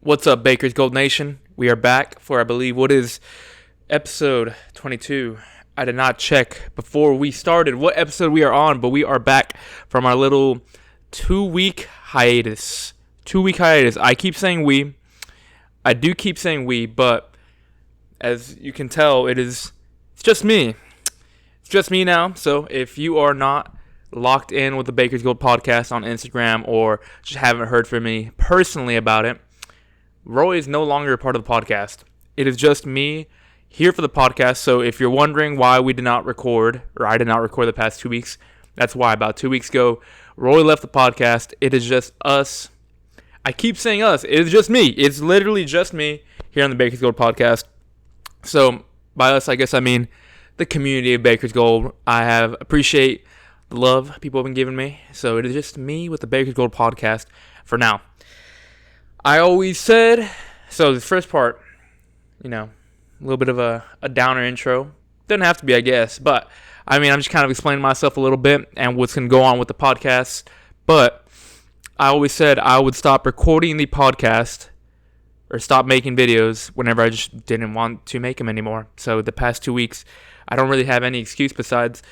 What's up, Baker's Gold Nation? We are back for, I believe, what is episode 22. I did not check before we started what episode we are on, but we are back from our little 2-week hiatus. 2-week hiatus. I keep saying we. I do keep saying we, but as you can tell, it's just me. It's just me now. So if you are not locked in with the Baker's Gold podcast on Instagram or just haven't heard from me personally about it, Roy is no longer a part of the podcast. It is just me here for the podcast. So if you're wondering why we did not record, or I did not record the past 2 weeks, that's why. About 2 weeks ago, Roy left the podcast. It is just us. I keep saying us. It is just me. It's literally just me here on the Baker's Gold podcast. So by us, I guess I mean the community of Baker's Gold. I appreciate the love people have been giving me. So it is just me with the Baker's Gold podcast for now. I always said, so the first part, a little bit of a downer intro. Doesn't have to be, I guess. But, I'm just kind of explaining myself a little bit and what's going to go on with the podcast. But I always said I would stop recording the podcast or stop making videos whenever I just didn't want to make them anymore. So the past 2 weeks, I don't really have any excuse besides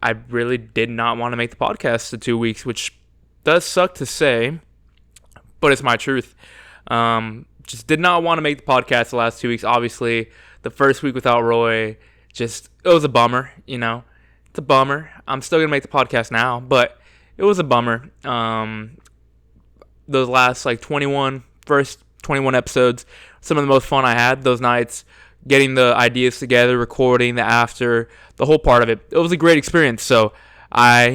I really did not want to make the podcast the 2 weeks, which does suck to say, but it's my truth. Just did not want to make the podcast the last 2 weeks. Obviously, the first week without Roy, it was a bummer, It's a bummer. I'm still going to make the podcast now, but it was a bummer. Those last, first 21 episodes, some of the most fun I had those nights, getting the ideas together, recording, the after, the whole part of it. It was a great experience, so I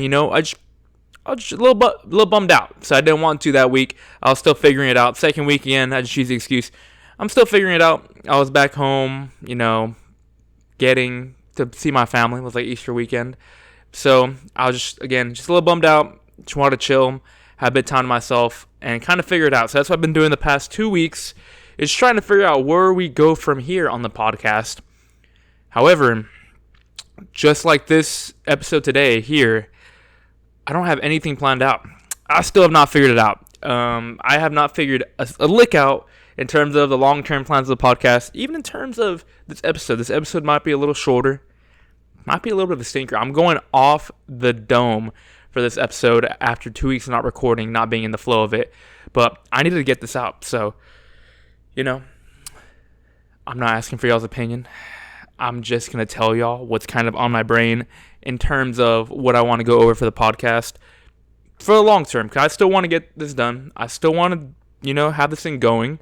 was just a little bummed out. So I didn't want to that week. I was still figuring it out. Second week again, I just use the excuse. I'm still figuring it out. I was back home, getting to see my family. It was like Easter weekend. So I was just a little bummed out. Just wanted to chill, have a bit of time to myself, and kind of figure it out. So that's what I've been doing the past 2 weeks, is trying to figure out where we go from here on the podcast. However, just like this episode today here, I don't have anything planned out. I still have not figured it out. I have not figured a lick out in terms of the long-term plans of the podcast, even in terms of this episode. This episode might be a little shorter, might be a little bit of a stinker. I'm going off the dome for this episode after 2 weeks of not recording, not being in the flow of it. But I needed to get this out. So, I'm not asking for y'all's opinion. I'm just going to tell y'all what's kind of on my brain in terms of what I want to go over for the podcast for the long term. Because I still want to get this done. I still want to, have this thing going.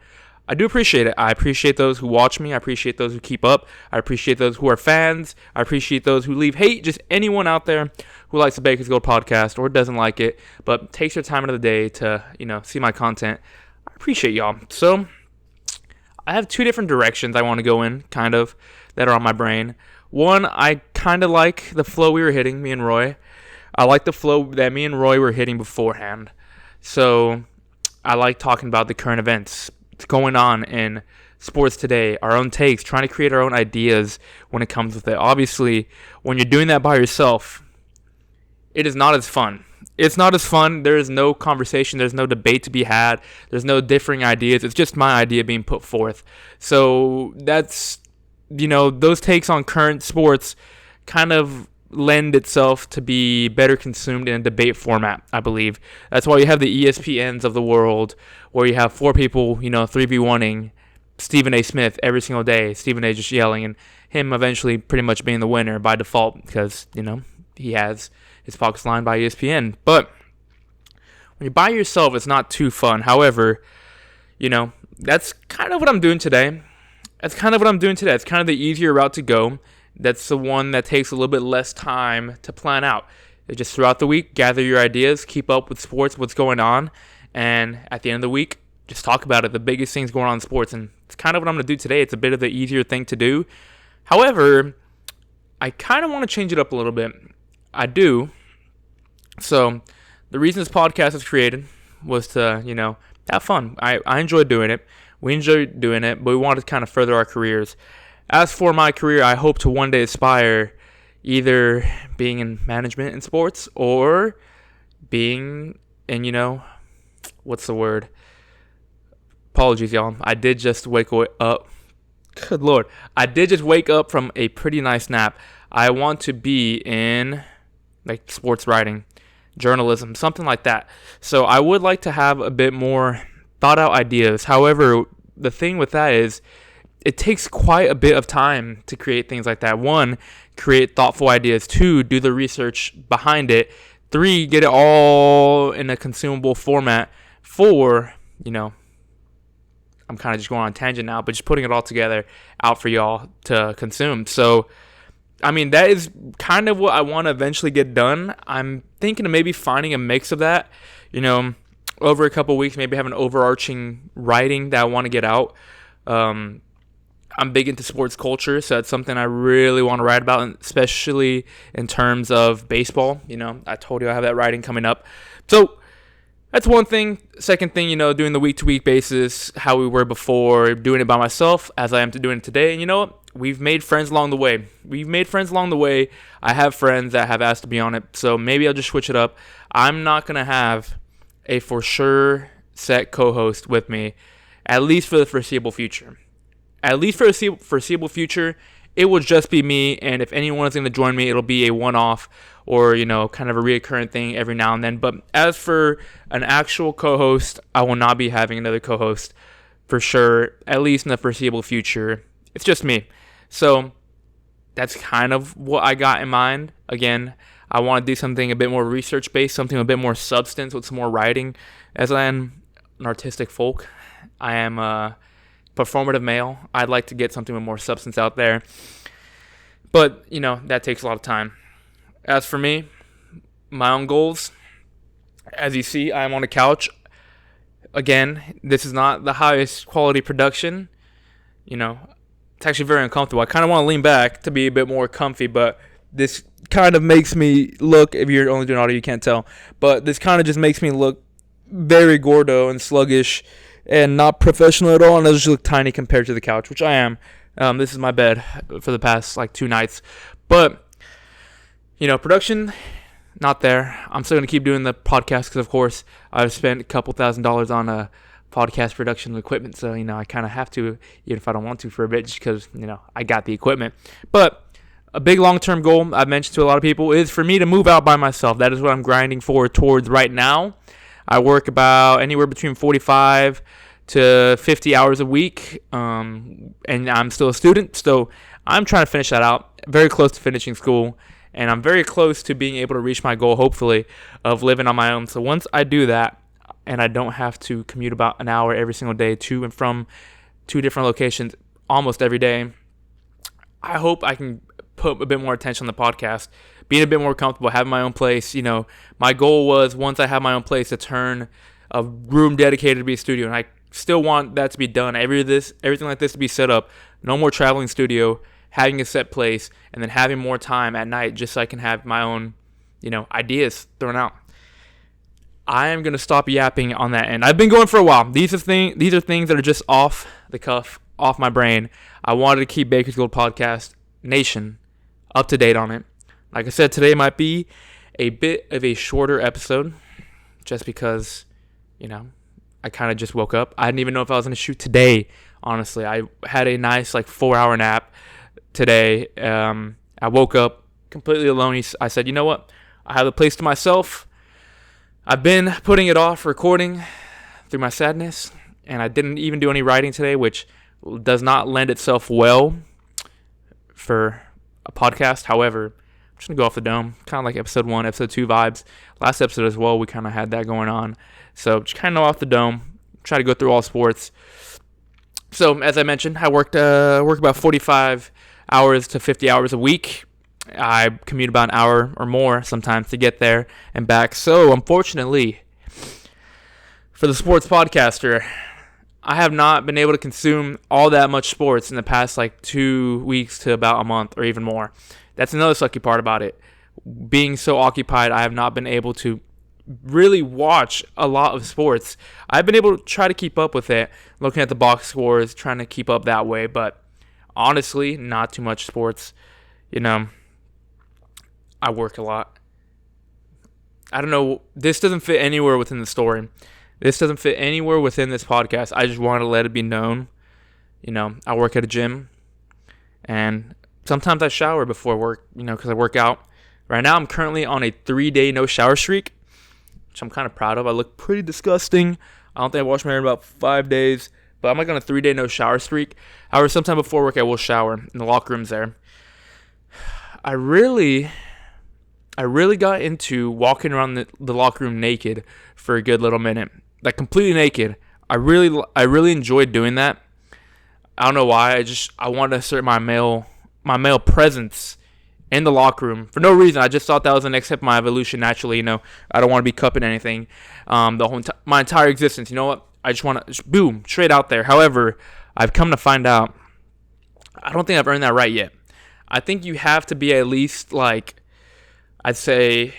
I do appreciate it. I appreciate those who watch me. I appreciate those who keep up. I appreciate those who are fans. I appreciate those who leave hate. Just anyone out there who likes the Baker's Gold podcast or doesn't like it, but takes their time out of the day to, see my content. I appreciate y'all. So I have two different directions I want to go in, kind of, that are on my brain. One, I kind of like the flow we were hitting, me and Roy. I like the flow that me and Roy were hitting beforehand. So I like talking about the current events going on in sports today, our own takes, trying to create our own ideas when it comes with it. Obviously, when you're doing that by yourself, it is not as fun. It's not as fun. There is no conversation. There's no debate to be had. There's no differing ideas. It's just my idea being put forth. So that's, those takes on current sports kind of lend itself to be better consumed in a debate format, I believe. That's why you have the ESPNs of the world, where you have four people, 3v1ing Stephen A. Smith every single day. Stephen A. just yelling, and him eventually pretty much being the winner by default because, he has his pockets lined by ESPN. But when you're by yourself, it's not too fun. However, that's kind of what I'm doing today. It's kind of the easier route to go. That's the one that takes a little bit less time to plan out. It's just throughout the week, gather your ideas, keep up with sports, what's going on, and at the end of the week, just talk about it, the biggest things going on in sports. And it's kind of what I'm going to do today. It's a bit of the easier thing to do. However, I kind of want to change it up a little bit. I do. So the reason this podcast was created was to, have fun. I enjoy doing it. We enjoy doing it, but we want to kind of further our careers. As for my career, I hope to one day aspire either being in management in sports or being in, what's the word? Apologies, y'all. I did just wake up. Good Lord. I did just wake up from a pretty nice nap. I want to be in like sports writing, journalism, something like that. So I would like to have a bit more thought out ideas. However, the thing with that is it takes quite a bit of time to create things like that. One, create thoughtful ideas. Two, do the research behind it. Three, get it all in a consumable format. Four, I'm kind of just going on a tangent now, but just putting it all together out for y'all to consume. So, that is kind of what I want to eventually get done. I'm thinking of maybe finding a mix of that, over a couple of weeks, maybe have an overarching writing that I want to get out. I'm big into sports culture, so that's something I really want to write about, especially in terms of baseball. I told you I have that writing coming up. So that's one thing. Second thing, doing the week-to-week basis, how we were before, doing it by myself as I am doing it today. And you know what? We've made friends along the way. I have friends that have asked to be on it, so maybe I'll just switch it up. I'm not going to have a for sure set co-host with me, at least for the foreseeable future. It will just be me, and if anyone is going to join me, it'll be a one-off or, kind of a reoccurring thing every now and then. But as for an actual co-host, I will not be having another co-host for sure, at least in the foreseeable future. It's just me. So that's kind of what I got in mind. Again, I want to do something a bit more research-based, something a bit more substance with some more writing. As I am an artistic folk, I am a performative male. I'd like to get something with more substance out there. But, that takes a lot of time. As for me, my own goals, as you see, I'm on a couch. Again, this is not the highest quality production. It's actually very uncomfortable. I kind of want to lean back to be a bit more comfy, but this kind of makes me look, if you're only doing audio, you can't tell, but this kind of just makes me look very gordo and sluggish and not professional at all, and I just look tiny compared to the couch, which I am. This is my bed for the past 2 nights. But, production, not there. I'm still going to keep doing the podcast because, of course, I've spent a couple $1,000s on a podcast production equipment. So, I kind of have to, even if I don't want to for a bit, just because, I got the equipment. But a big long-term goal I've mentioned to a lot of people is for me to move out by myself. That is what I'm grinding towards right now. I work about anywhere between 45 to 50 hours a week, and I'm still a student, so I'm trying to finish that out. Very close to finishing school, and I'm very close to being able to reach my goal, hopefully, of living on my own. So once I do that, and I don't have to commute about an hour every single day to and from 2 different locations almost every day, I hope I can put a bit more attention on the podcast, being a bit more comfortable, having my own place. My goal was, once I have my own place, to turn a room dedicated to be a studio, and I still want that to be done. Everything like this to be set up. No more traveling studio, having a set place, and then having more time at night just so I can have my own, ideas thrown out. I am going to stop yapping on that end. I've been going for a while. These are things that are just off the cuff, off my brain. I wanted to keep Bakersfield Podcast Nation up to date on it. Like I said, today might be a bit of a shorter episode just because, I kind of just woke up. I didn't even know if I was going to shoot today, honestly. I had a nice 4-hour nap today. I woke up completely alone. I said, you know what? I have the place to myself. I've been putting it off recording through my sadness, and I didn't even do any writing today, which does not lend itself well for a podcast. However, I'm just going to go off the dome, kind of like episode 1, episode 2 vibes. Last episode as well, we kind of had that going on. So just kind of off the dome, try to go through all sports. So as I mentioned, I work about 45 hours to 50 hours a week. I commute about an hour or more sometimes to get there and back. So unfortunately, for the sports podcaster, I have not been able to consume all that much sports in the past 2 weeks to about a month or even more. That's another sucky part about it. Being so occupied, I have not been able to really watch a lot of sports. I've been able to try to keep up with it, looking at the box scores, trying to keep up that way, but honestly, not too much sports. I work a lot. I don't know, this doesn't fit anywhere within the story. This doesn't fit anywhere within this podcast. I just wanted to let it be known. I work at a gym, and sometimes I shower before work, because I work out. Right now, I'm currently on a 3-day no shower streak, which I'm kind of proud of. I look pretty disgusting. I don't think I washed my hair in about 5 days, but I'm like on a 3-day no shower streak. However, sometime before work, I will shower in the locker rooms there. I really got into walking around the locker room naked for a good little minute, like completely naked. I really enjoyed doing that. I don't know why. I wanted to assert my male presence in the locker room for no reason. I just thought that was the next step of my evolution naturally. I don't want to be cupping anything my entire existence. You know what? I just want to boom straight out there. However, I've come to find out I don't think I've earned that right yet. I think you have to be at least like, I'd say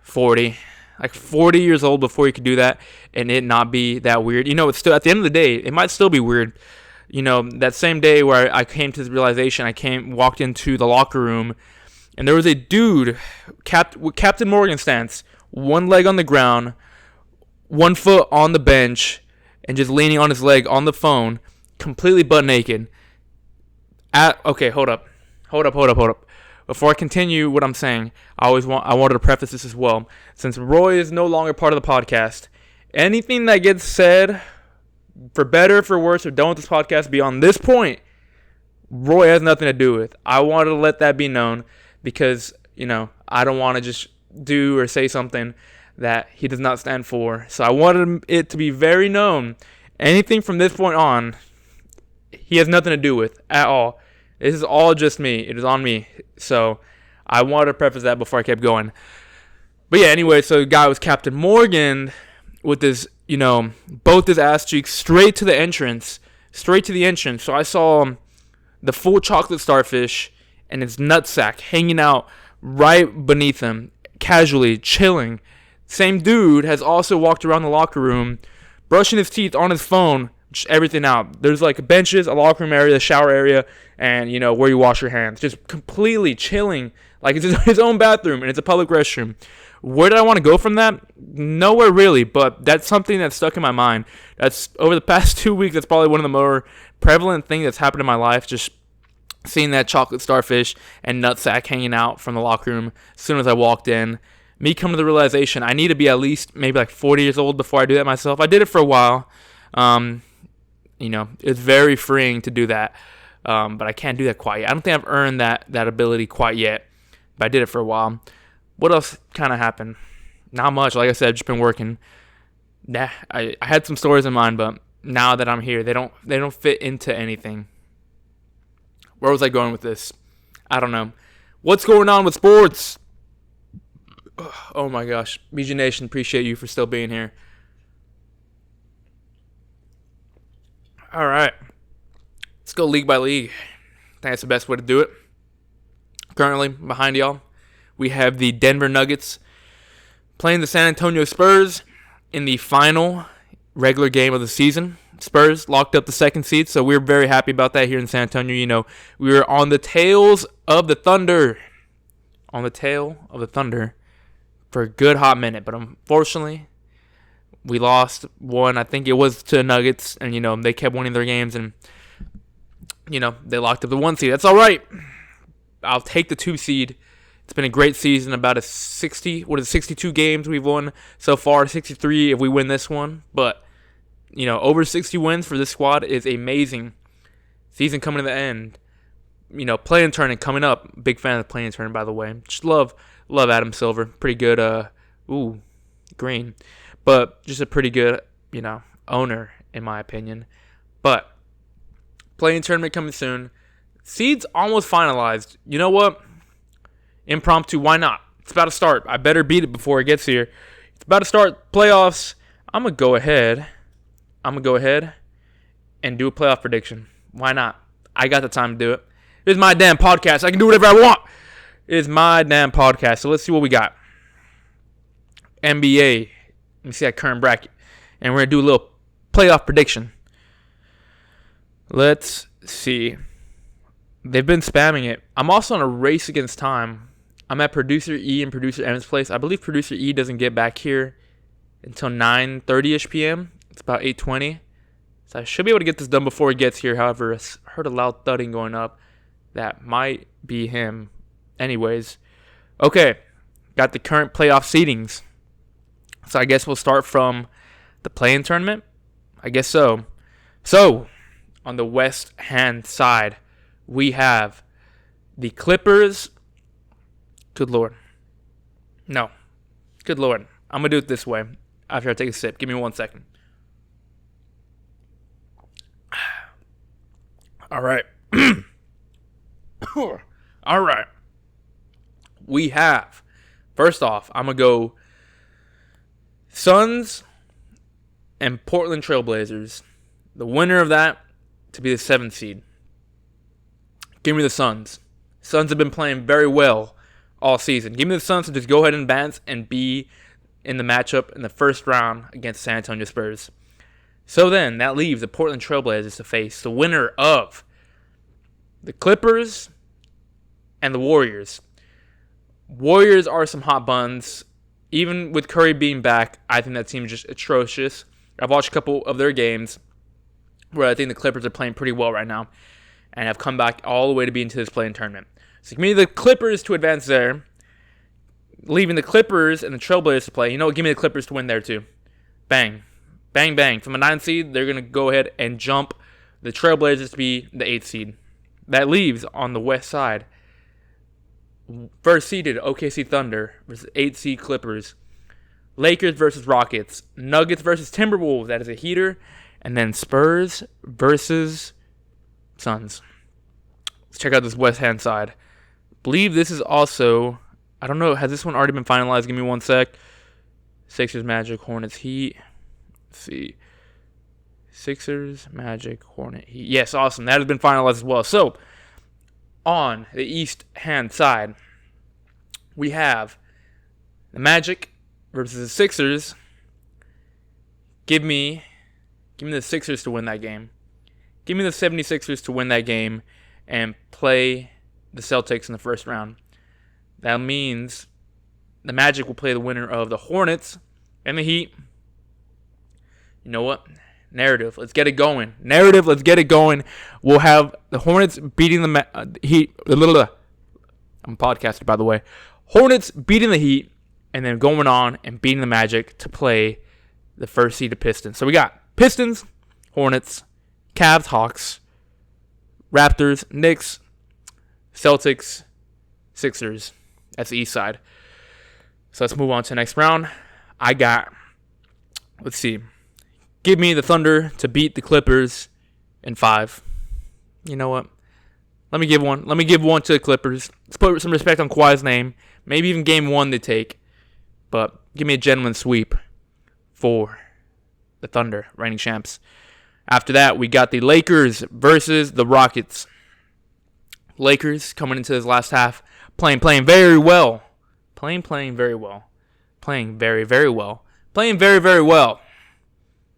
40 years old before you could do that and it not be that weird. It's still, at the end of the day, it might still be weird. That same day where I came to the realization, walked into the locker room, and there was a dude, Captain Morgan stance, one leg on the ground, 1 foot on the bench, and just leaning on his leg on the phone, completely butt naked. Okay, hold up. Before I continue what I'm saying, I wanted to preface this as well. Since Roy is no longer part of the podcast, anything that gets said, for better, for worse, or done with this podcast beyond this point, Roy has nothing to do with. I wanted to let that be known because, I don't want to just do or say something that he does not stand for. So I wanted it to be very known. Anything from this point on, he has nothing to do with at all. This is all just me. It is on me. So I wanted to preface that before I kept going. But yeah, anyway, so the guy was Captain Morgan with his, both his ass cheeks straight to the entrance. So I saw the full chocolate starfish and his nutsack hanging out right beneath him, casually chilling. Same dude has also walked around the locker room, brushing his teeth on his phone, just everything out. There's like benches, a locker room area, a shower area, and where you wash your hands. Just completely chilling, like it's his own bathroom and it's a public restroom. Where did I want to go from that? Nowhere really, but that's something that's stuck in my mind. That's over the past 2 weeks. That's probably one of the more prevalent things that's happened in my life. Just seeing that chocolate starfish and nutsack hanging out from the locker room as soon as I walked in. Me coming to the realization I need to be at least maybe like 40 years old before I do that myself. I did it for a while. It's very freeing to do that, but I can't do that quite yet. I don't think I've earned that ability quite yet, but I did it for a while. What else kind of happened? Not much. Like I said, I've just been working. I had some stories in mind, but now that I'm here, they don't fit into anything. Where was I going with this? I don't know. What's going on with sports? Oh my gosh. BG Nation, appreciate you for still being here. All right. Let's go league by league. I think that's the best way to do it. Currently, behind y'all, we have the Denver Nuggets playing the San Antonio Spurs in the final regular game of the season. Spurs locked up the second seed, so we're very happy about that here in San Antonio. We were on the tails of the Thunder. On the tail of the Thunder for a good hot minute, but unfortunately, we lost one. I think it was to the Nuggets, and, they kept winning their games, and, they locked up the 1 seed. That's all right. I'll take the 2 seed. It's been a great season, about 62 games we've won so far, 63 if we win this one. But, over 60 wins for this squad is amazing. Season coming to the end. Play-in tournament coming up. Big fan of the play-in tournament, by the way. Just love Adam Silver. Pretty good, green. But just a pretty good, owner, in my opinion. But, play-in tournament coming soon. Seeds almost finalized. You know what? Impromptu, why not? It's about to start. I better beat it before it gets here. It's about to start playoffs. I'm going to go ahead and do a playoff prediction. Why not? I got the time to do it. It's my damn podcast. I can do whatever I want. It's my damn podcast. So let's see what we got. NBA. Let me see that current bracket. And we're going to do a little playoff prediction. Let's see. They've been spamming it. I'm also on a race against time. I'm at Producer E and Producer M's place. I believe Producer E doesn't get back here until 9:30ish p.m. It's about 8:20. So I should be able to get this done before he gets here. However, I heard a loud thudding going up. That might be him. Anyways. Okay. Got the current playoff seedings. So I guess we'll start from the play-in tournament. I guess so. So, on the west hand side, we have the Clippers. Good Lord. No. Good Lord. I'm going to do it this way after I take a sip. Give me 1 second. All right. All right. We have, first off, I'm going to go Suns and Portland Trailblazers. The winner of that to be the 7th seed. Give me the Suns. Suns have been playing very well all season. Give me the Suns to just go ahead and advance and be in the matchup in the first round against the San Antonio Spurs. So then, that leaves the Portland Trailblazers to face the winner of the Clippers and the Warriors. Warriors are some hot buns. Even with Curry being back, I think that team is just atrocious. I've watched a couple of their games where I think the Clippers are playing pretty well right now and have come back all the way to be into this play-in tournament. So give me the Clippers to advance there, leaving the Clippers and the Trailblazers to play. You know what? Give me the Clippers to win there too. Bang. Bang, bang. From a 9 seed, they're going to go ahead and jump the Trailblazers to be the 8th seed. That leaves on the west side, first seeded OKC Thunder versus 8th seed Clippers. Lakers versus Rockets. Nuggets versus Timberwolves. That is a heater. And then Spurs versus Suns. Let's check out this west hand side. Believe this is also, I don't know, has this one already been finalized? Give me 1 sec. Sixers, Magic, Hornets, Heat. Let's see. Sixers, Magic, Hornet, Heat. Yes, awesome. That has been finalized as well. So, on the east hand side, we have the Magic versus the Sixers. Give me the Sixers to win that game. Give me the 76ers to win that game and play the Celtics in the first round. That means the Magic will play the winner of the Hornets and the Heat. You know what? Narrative. Let's get it going. Let's get it going. We'll have the Hornets beating the Heat. I'm a podcaster, by the way. Hornets beating the Heat and then going on and beating the Magic to play the first seeded Pistons. So we got Pistons, Hornets, Cavs, Hawks, Raptors, Knicks, Celtics, Sixers. That's the east side. So let's move on to the next round. I got, let's see. Give me the Thunder to beat the Clippers in 5. You know what? Let me give one. Let me give one to the Clippers. Let's put some respect on Kawhi's name. Maybe even game 1 they take. But give me a gentleman's sweep for the Thunder, reigning champs. After that, we got the Lakers versus the Rockets. Lakers coming into this last half, playing very well. Playing very well. Playing very, very well. Playing very, very well.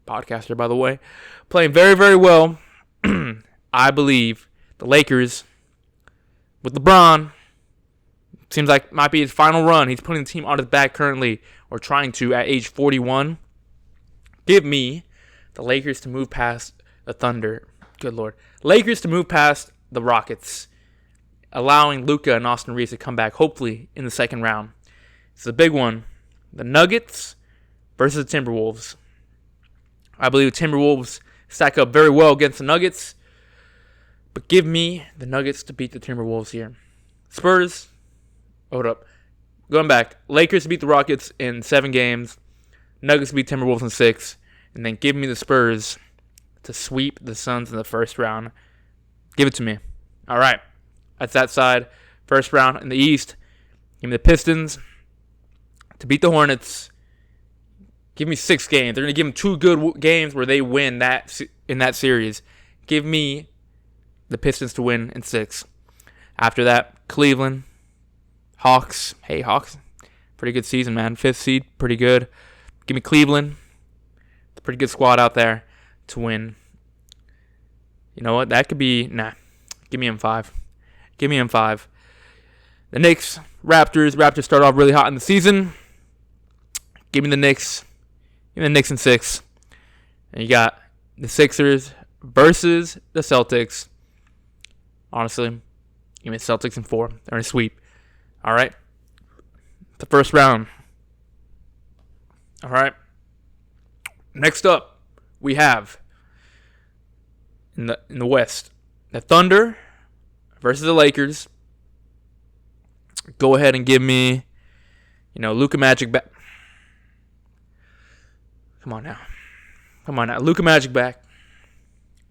Podcaster, by the way. Playing very, very well. I believe the Lakers, with LeBron, seems like might be his final run. He's putting the team on his back currently, or trying to at age 41. Give me the Lakers to move past the Thunder. Good Lord. Lakers to move past the Rockets, allowing Luka and Austin Reeves to come back, hopefully, in the second round. It's a big one. The Nuggets versus the Timberwolves. I believe the Timberwolves stack up very well against the Nuggets, but give me the Nuggets to beat the Timberwolves here. Spurs, hold up. Going back, Lakers to beat the Rockets in 7 games. Nuggets to beat Timberwolves in 6. And then give me the Spurs to sweep the Suns in the first round. Give it to me. All right. That's that side. First round in the East. Give me the Pistons to beat the Hornets. Give me 6 games. They're going to give them 2 good games where they win that in that series. Give me the Pistons to win in 6. After that, Cleveland, Hawks. Hey, Hawks. Pretty good season, man. 5th seed. Pretty good. Give me Cleveland. It's a pretty good squad out there to win. You know what? That could be... Nah. Give me M5. Give me M5. The Knicks, Raptors. Raptors start off really hot in the season. Give me the Knicks Give me the Knicks in 6. And you got the Sixers versus the Celtics. Honestly, give me the Celtics in 4. They're in a sweep. All right. The first round. All right. Next up, we have in the West, the Thunder versus the Lakers. Go ahead and give me, Luka Magic back. Come on now. Luka Magic back.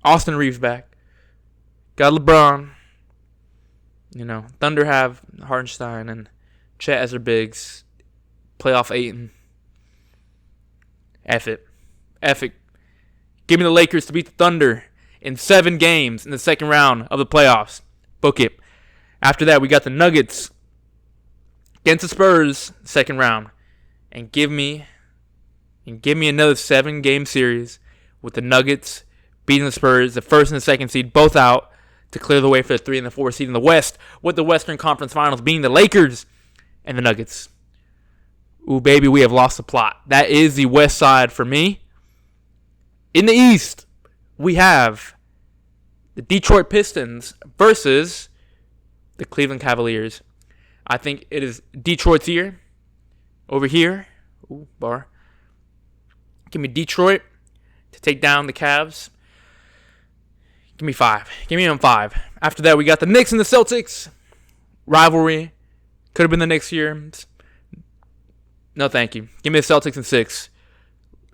Austin Reeves back. Got LeBron. Thunder have Hartenstein and Chet as their bigs. Playoff Ayton. F it. Give me the Lakers to beat the Thunder in 7 games in the second round of the playoffs. Book it. After that, we got the Nuggets against the Spurs, second round. And give me another 7-game series with the Nuggets beating the Spurs, the first and the second seed, both out to clear the way for the 3 and the 4 seed in the West, with the Western Conference Finals being the Lakers and the Nuggets. Ooh, baby, we have lost the plot. That is the West side for me. In the East, we have the Detroit Pistons versus the Cleveland Cavaliers. I think it is Detroit's year. Over here. Ooh, bar. Give me Detroit to take down the Cavs. Give me 5. Give me them 5. After that, we got the Knicks and the Celtics. Rivalry. Could have been the Knicks year. No, thank you. Give me the Celtics in 6.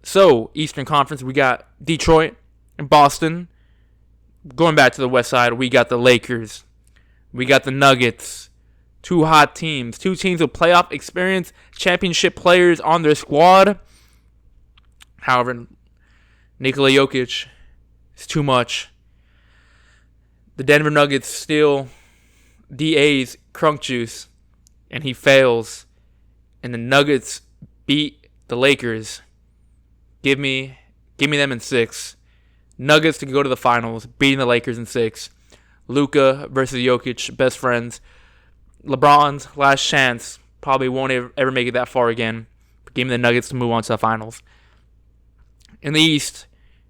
So, Eastern Conference, we got Detroit and Boston. Going back to the West side, we got the Lakers. We got the Nuggets. 2 hot teams. 2 teams with playoff experience, championship players on their squad. However, Nikola Jokic is too much. The Denver Nuggets steal DA's crunk juice, and he fails. And the Nuggets beat the Lakers. Give me them in 6. Nuggets to go to the finals, beating the Lakers in 6. Luka versus Jokic, best friends. LeBron's last chance, probably won't ever make it that far again. But give me the Nuggets to move on to the finals. In the East,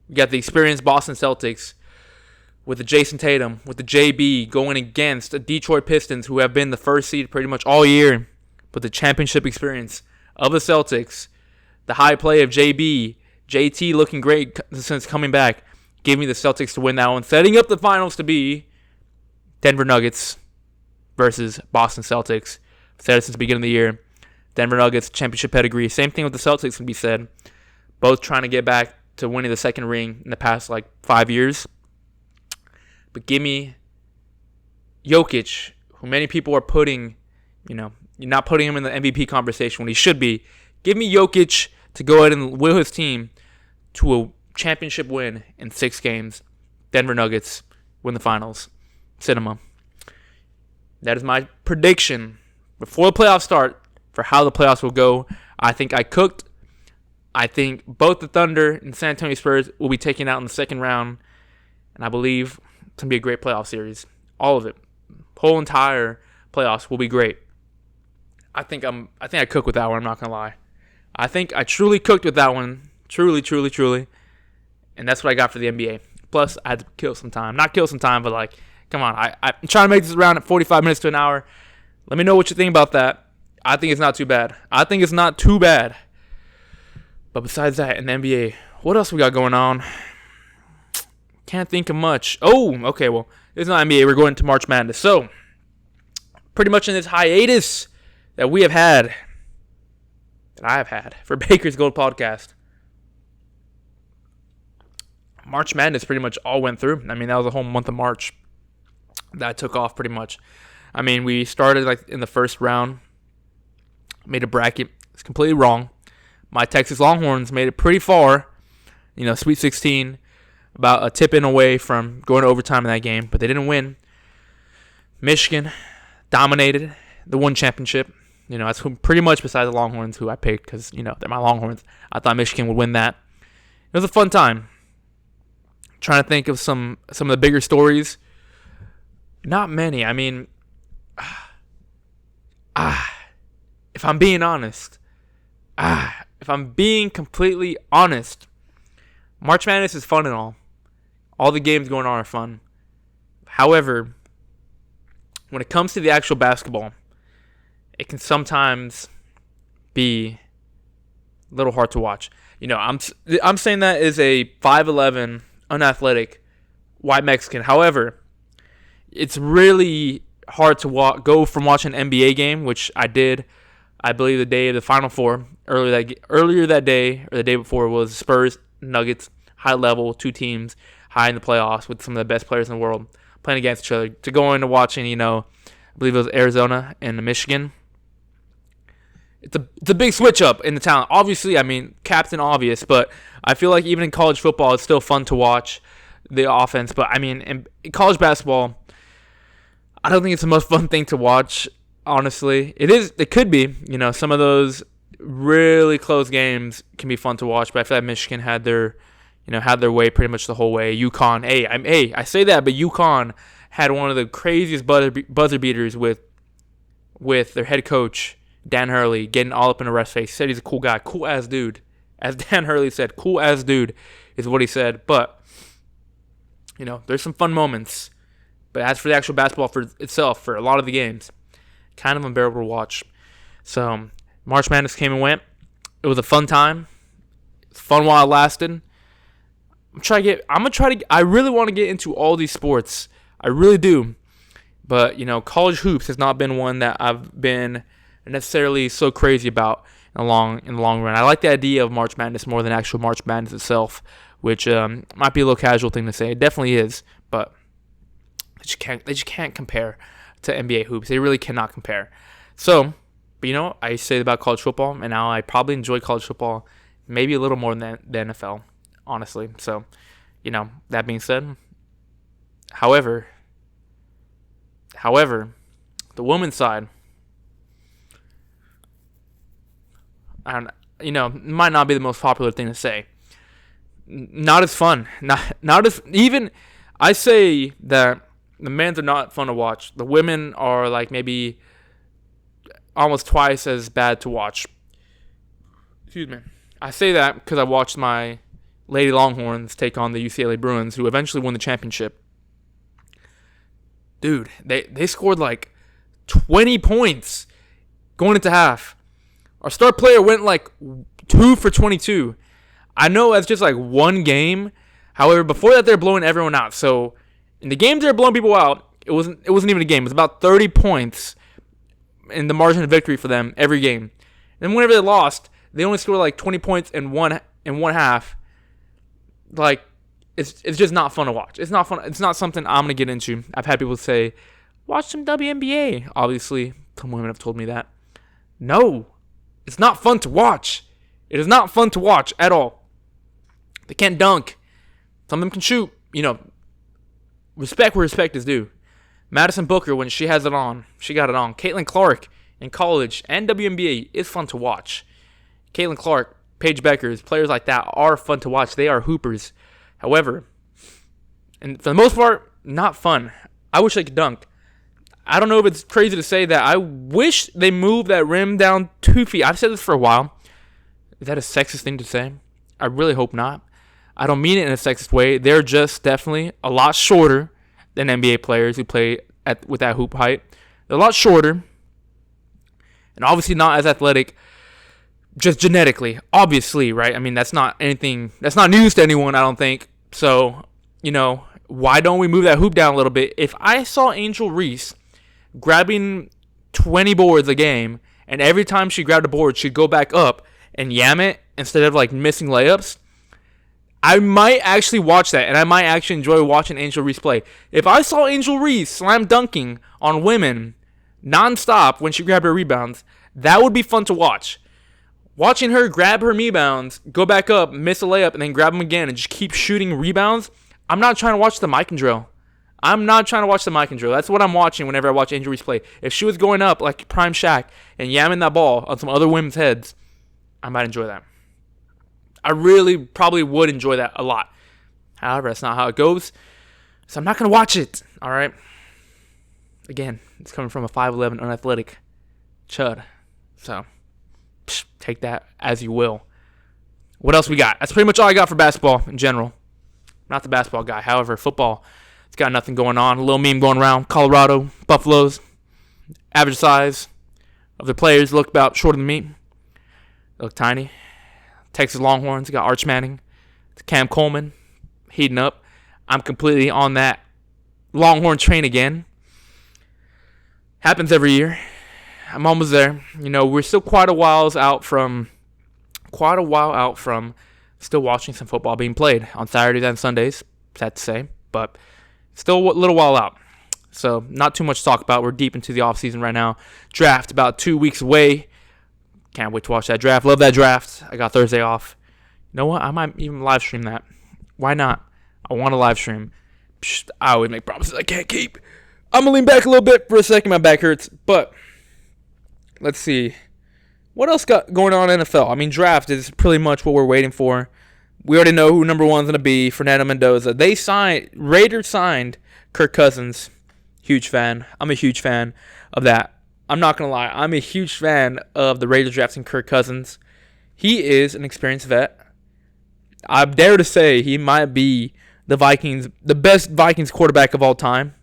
we got the experienced Boston Celtics with the Jason Tatum, with the JB going against the Detroit Pistons, who have been the first seed pretty much all year. But the championship experience of the Celtics, the high play of JB, JT looking great since coming back. Give me the Celtics to win that one. Setting up the finals to be Denver Nuggets versus Boston Celtics. Said it since the beginning of the year. Denver Nuggets, championship pedigree. Same thing with the Celtics can be said. Both trying to get back to winning the second ring in the past 5 years. But give me Jokic, who many people are putting, you're not putting him in the MVP conversation when he should be. Give me Jokic to go ahead and will his team to a championship win in 6 games. Denver Nuggets win the finals. Cinema. That is my prediction before the playoffs start for how the playoffs will go. I think I cooked. I think both the Thunder and San Antonio Spurs will be taken out in the second round. And I believe it's going to be a great playoff series. All of it. Whole entire playoffs will be great. I think I cooked with that one. I'm not going to lie. I think I truly cooked with that one. Truly. And that's what I got for the NBA. Plus, I had to kill some time. Not kill some time, but come on. I'm trying to make this around at 45 minutes to an hour. Let me know what you think about that. I think it's not too bad. But besides that, in the NBA, what else we got going on? Can't think of much. Oh, okay, well, it's not NBA. We're going to March Madness. So, pretty much in this hiatus that we have had, that I have had for Baker's Gold Podcast, March Madness pretty much all went through. I mean, that was a whole month of March that I took off pretty much. I mean, we started in the first round, made a bracket. It's completely wrong. My Texas Longhorns made it pretty far, Sweet 16, about a tip-in away from going to overtime in that game, but they didn't win. Michigan dominated the one championship. That's pretty much besides the Longhorns who I picked because, they're my Longhorns. I thought Michigan would win that. It was a fun time. Trying to think of some of the bigger stories. Not many. I mean, if I'm being honest, if I'm being completely honest, March Madness is fun and all. All the games going on are fun. However, when it comes to the actual basketball, it can sometimes be a little hard to watch. I'm saying that as a 5'11", unathletic, white Mexican. However, it's really hard to go from watching an NBA game, which I did, I believe, the day of the Final Four. Earlier that day, or the day before, was Spurs, Nuggets, high level, two teams, high in the playoffs with some of the best players in the world playing against each other. To go into watching, I believe it was Arizona and Michigan. It's a big switch up in the talent. Obviously, Captain Obvious, but I feel like even in college football, it's still fun to watch the offense. But in college basketball, I don't think it's the most fun thing to watch. Honestly, it is. It could be. Some of those really close games can be fun to watch. But I feel like Michigan had their way pretty much the whole way. UConn, I say that, but UConn had one of the craziest buzzer beaters with their head coach, Dan Hurley, getting all up in the ref's face. He said he's a cool guy, cool ass dude. As Dan Hurley said, cool ass dude is what he said. But there's some fun moments. But as for the actual basketball for itself, for a lot of the games, kind of unbearable to watch. So March Madness came and went. It was a fun time. It's fun while it lasted. I really want to get into all these sports. I really do. But, college hoops has not been one that I've been necessarily so crazy about in the long run. I like the idea of March Madness more than actual March Madness itself, which might be a little casual thing to say. It definitely is, but they just can't compare to NBA hoops. They really cannot compare. So, but I say about college football, and now I probably enjoy college football maybe a little more than the NFL, honestly. So, that being said, however, the women's side, might not be the most popular thing to say. Not as fun. Not as even. I say that the men's are not fun to watch. The women are like maybe almost twice as bad to watch. Excuse me. I say that because I watched my Lady Longhorns take on the UCLA Bruins, who eventually won the championship. Dude, they scored like 20 points going into half. Our star player went like 2 for 22. I know that's just like one game. However, before that, they're blowing everyone out. So in the games they're blowing people out, it wasn't even a game. It was about 30 points in the margin of victory for them every game. And whenever they lost, they only scored like 20 points in one half. Like, it's just not fun to watch. It's not fun. It's not something I'm gonna get into. I've had people say, "Watch some WNBA." Obviously, some women have told me that. No, it's not fun to watch. It is not fun to watch at all. They can't dunk. Some of them can shoot. Respect where respect is due. Madison Booker, when she has it on, she got it on. Caitlin Clark in college and WNBA is fun to watch. Caitlin Clark, Paige Beckers, players like that are fun to watch. They are hoopers. However, and for the most part, not fun. I wish I could dunk. I don't know if it's crazy to say that. I wish they moved that rim down 2 feet. I've said this for a while. Is that a sexist thing to say? I really hope not. I don't mean it in a sexist way. They're just definitely a lot shorter than NBA players who play with that hoop height. They're a lot shorter. And obviously not as athletic just genetically. Obviously, right? That's not news to anyone, I don't think. So, why don't we move that hoop down a little bit? If I saw Angel Reese grabbing 20 boards a game, and every time she grabbed a board, she'd go back up and yam it instead of like missing layups, I might actually watch that, and I might actually enjoy watching Angel Reese play. If I saw Angel Reese slam dunking on women nonstop when she grabbed her rebounds, that would be fun to watch. Watching her grab her rebounds, go back up, miss a layup, and then grab them again and just keep shooting rebounds, I'm not trying to watch the Mike and drill. That's what I'm watching whenever I watch Angel Reese play. If she was going up like Prime Shaq and yamming that ball on some other women's heads, I might enjoy that. I really probably would enjoy that a lot. However, that's not how it goes. So I'm not going to watch it. All right. Again, it's coming from a 5'11" unathletic chud. So take that as you will. What else we got? That's pretty much all I got for basketball in general. Not the basketball guy. However, football, it's got nothing going on. A little meme going around. Colorado, Buffaloes, average size of the players look about shorter than me. They look tiny. Texas Longhorns got Arch Manning. Cam Coleman heating up. I'm completely on that Longhorn train again. Happens every year. I'm almost there. We're still quite a while out from still watching some football being played on Saturdays and Sundays. Sad to say, but still a little while out. So not too much to talk about. We're deep into the offseason right now. Draft about 2 weeks away. Can't wait to watch that draft. Love that draft. I got Thursday off. You know what? I might even live stream that. Why not? I want to live stream. I always make promises I can't keep. I'm going to lean back a little bit for a second. My back hurts. But let's see. What else got going on in NFL? I mean, draft is pretty much what we're waiting for. We already know who number one's going to be, Fernando Mendoza. Raiders signed Kirk Cousins. Huge fan. I'm a huge fan of that. I'm not going to lie. I'm a huge fan of the Raiders drafting Kirk Cousins. He is an experienced vet. I dare to say he might be the best Vikings quarterback of all time.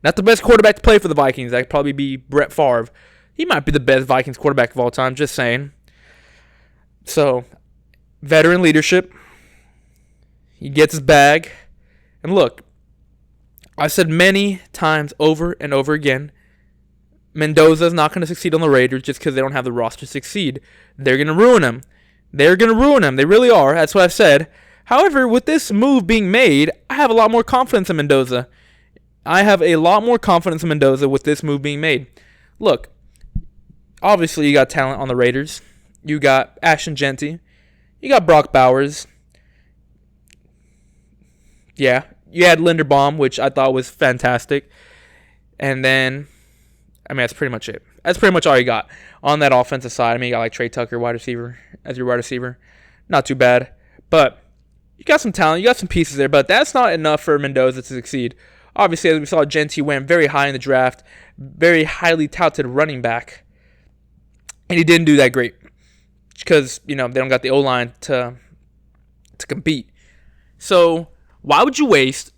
Not the best quarterback to play for the Vikings. That could probably be Brett Favre. He might be the best Vikings quarterback of all time, just saying. So, veteran leadership. He gets his bag. And look, I've said many times over and over again, Mendoza's not going to succeed on the Raiders just because they don't have the roster to succeed. They're going to ruin him. They really are. That's what I've said. However, with this move being made, I have a lot more confidence in Mendoza. With this move being made. Look, obviously you got talent on the Raiders. You got Ashton Genty. You got Brock Bowers. Yeah, you had Linderbaum, which I thought was fantastic. And then, that's pretty much it. That's pretty much all you got on that offensive side. You got like Trey Tucker, as your wide receiver. Not too bad. But you got some talent. You got some pieces there. But that's not enough for Mendoza to succeed. Obviously, as we saw, Genty went very high in the draft. Very highly touted running back. And he didn't do that great. Because, they don't got the O-line to compete. So, why would you waste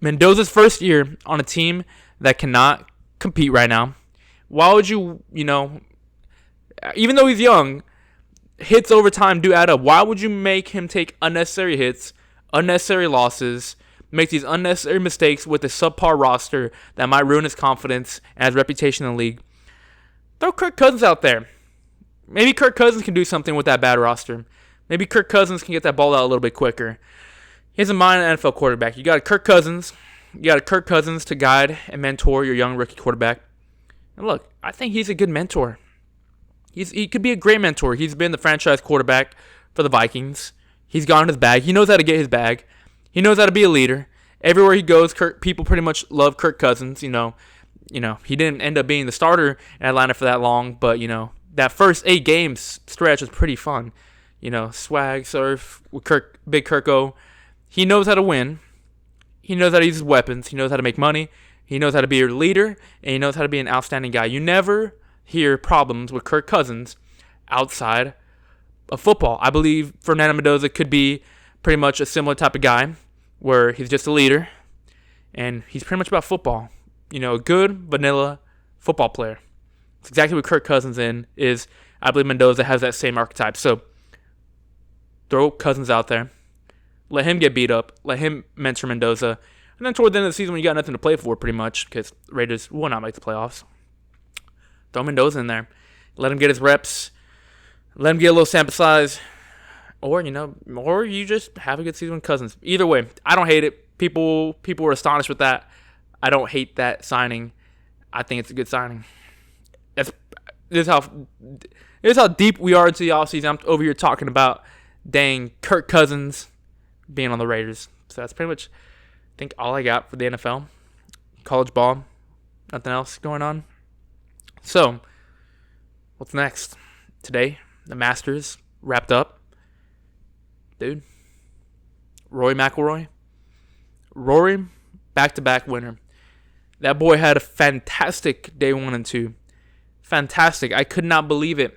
Mendoza's first year on a team that cannot compete right now? Why would you, even though he's young, hits over time do add up. Why would you make him take unnecessary hits, unnecessary losses, make these unnecessary mistakes with a subpar roster that might ruin his confidence and his reputation in the league? Throw Kirk Cousins out there. Maybe Kirk Cousins can do something with that bad roster. Maybe Kirk Cousins can get that ball out a little bit quicker. He doesn't mind an NFL quarterback. You got Kirk Cousins. You got Kirk Cousins to guide and mentor your young rookie quarterback. And look, I think he's a good mentor. He could be a great mentor. He's been the franchise quarterback for the Vikings. He's gotten his bag. He knows how to get his bag. He knows how to be a leader. Everywhere he goes, people pretty much love Kirk Cousins. He didn't end up being the starter in Atlanta for that long, but that first 8 games stretch was pretty fun. Swag surf with Big Kirko. He knows how to win. He knows how to use his weapons. He knows how to make money. He knows how to be a leader, and he knows how to be an outstanding guy. You never hear problems with Kirk Cousins outside of football. I believe Fernando Mendoza could be pretty much a similar type of guy where he's just a leader, and he's pretty much about football. A good vanilla football player. It's exactly what Kirk Cousins is. I believe Mendoza has that same archetype. So throw Cousins out there. Let him get beat up. Let him mentor Mendoza. And then toward the end of the season when you got nothing to play for pretty much because Raiders will not make the playoffs, throw Mendoza in there. Let him get his reps. Let him get a little sample size. Or you just have a good season with Cousins. Either way, I don't hate it. People were astonished with that. I don't hate that signing. I think it's a good signing. This is how deep we are into the offseason. I'm over here talking about dang Kirk Cousins being on the Raiders. So that's pretty much, I think, all I got for the NFL. College ball. Nothing else going on. So, what's next? Today, the Masters wrapped up. Dude. Rory McIlroy. Rory, back-to-back winner. That boy had a fantastic day 1 and 2. Fantastic. I could not believe it.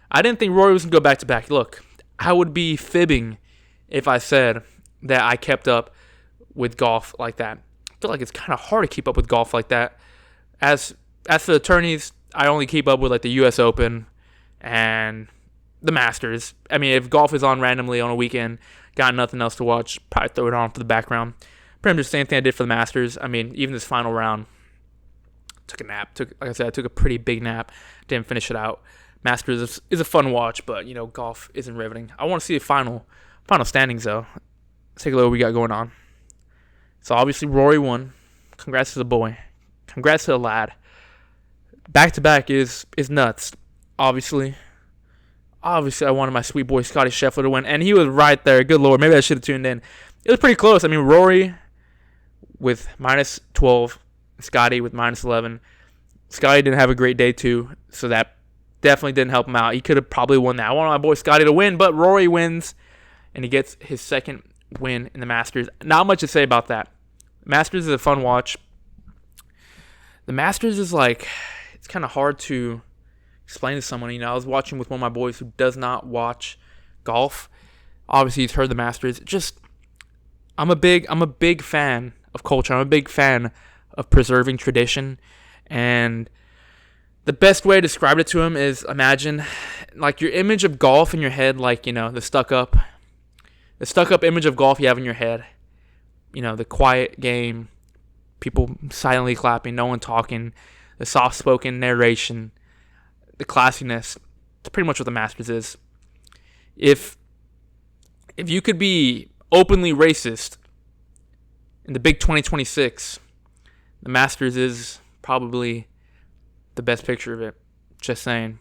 I didn't think Rory was going to go back-to-back. Look, I would be fibbing if I said that I kept up with golf like that. I feel like it's kind of hard to keep up with golf like that. As for the tourneys, I only keep up with like the U.S. Open and the Masters. I mean, if golf is on randomly on a weekend, got nothing else to watch, probably throw it on for the background. Pretty much the same thing I did for the Masters. I mean, even this final round, took a nap. Like I said, I took a pretty big nap. Didn't finish it out. Masters is a fun watch, but golf isn't riveting. I want to see the final standings though. Let's take a look at what we got going on. So obviously Rory won. Congrats to the boy. Congrats to the lad. Back to back is nuts. Obviously, I wanted my sweet boy Scotty Scheffler to win, and he was right there. Good lord, maybe I should have tuned in. It was pretty close. I mean, Rory with minus 12, Scotty with minus 11. Scotty didn't have a great day too, so that definitely didn't help him out. He could have probably won that. I wanted my boy Scotty to win, but Rory wins, and he gets his second win in the Masters. Not much to say about that. Masters is a fun watch. The Masters is like, it's kind of hard to explain to someone. I was watching with one of my boys who does not watch golf. Obviously, he's heard the Masters. I'm a big fan of culture. I'm a big fan of preserving tradition, and the best way to describe it to him is imagine like your image of golf in your head, like the stuck up image of golf you have in your head. The quiet game, people silently clapping, no one talking, the soft-spoken narration, the classiness. It's pretty much what the Masters is. If you could be openly racist in the big 2026, the Masters is probably the best picture of it. Just saying.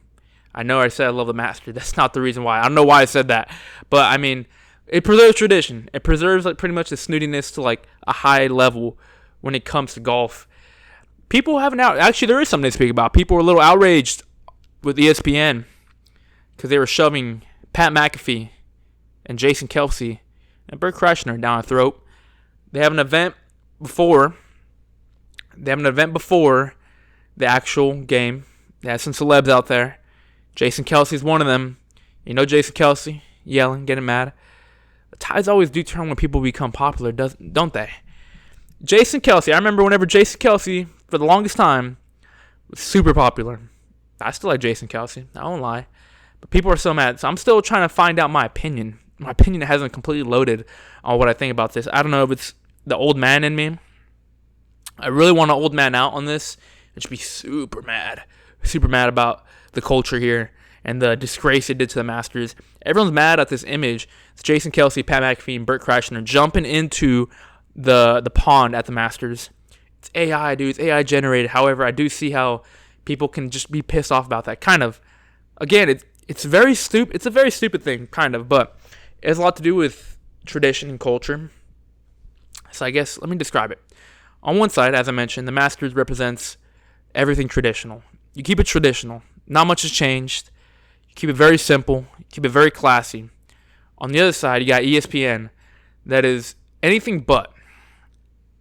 I know I said I love the Masters. That's not the reason why. I don't know why I said that. But, I mean, it preserves tradition. It preserves like pretty much the snootiness to like a high level when it comes to golf. People haven't actually there is something to speak about. People were a little outraged with ESPN because they were shoving Pat McAfee and Jason Kelsey and Bert Kreischer down our throat. They have an event before the actual game. They had some celebs out there. Jason Kelsey's one of them. Jason Kelsey yelling, getting mad. The tides always do turn when people become popular, don't they? Jason Kelsey, I remember whenever Jason Kelsey, for the longest time, was super popular. I still like Jason Kelsey, I won't lie. But people are so mad. So I'm still trying to find out my opinion. My opinion hasn't completely loaded on what I think about this. I don't know if it's the old man in me. I really want an old man out on this. I should be super mad about the culture here and the disgrace it did to the Masters. Everyone's mad at this image. It's Jason Kelsey, Pat McAfee, and Bert Kreischer jumping into the pond at the Masters. It's AI, dude. It's AI generated. However, I do see how people can just be pissed off about that. Kind of. Again, it's very stupid. It's a very stupid thing, kind of, but it has a lot to do with tradition and culture. So I guess let me describe it. On one side, as I mentioned, the Masters represents everything traditional. You keep it traditional. Not much has changed. You keep it very simple. You keep it very classy. On the other side, you got ESPN that is anything but.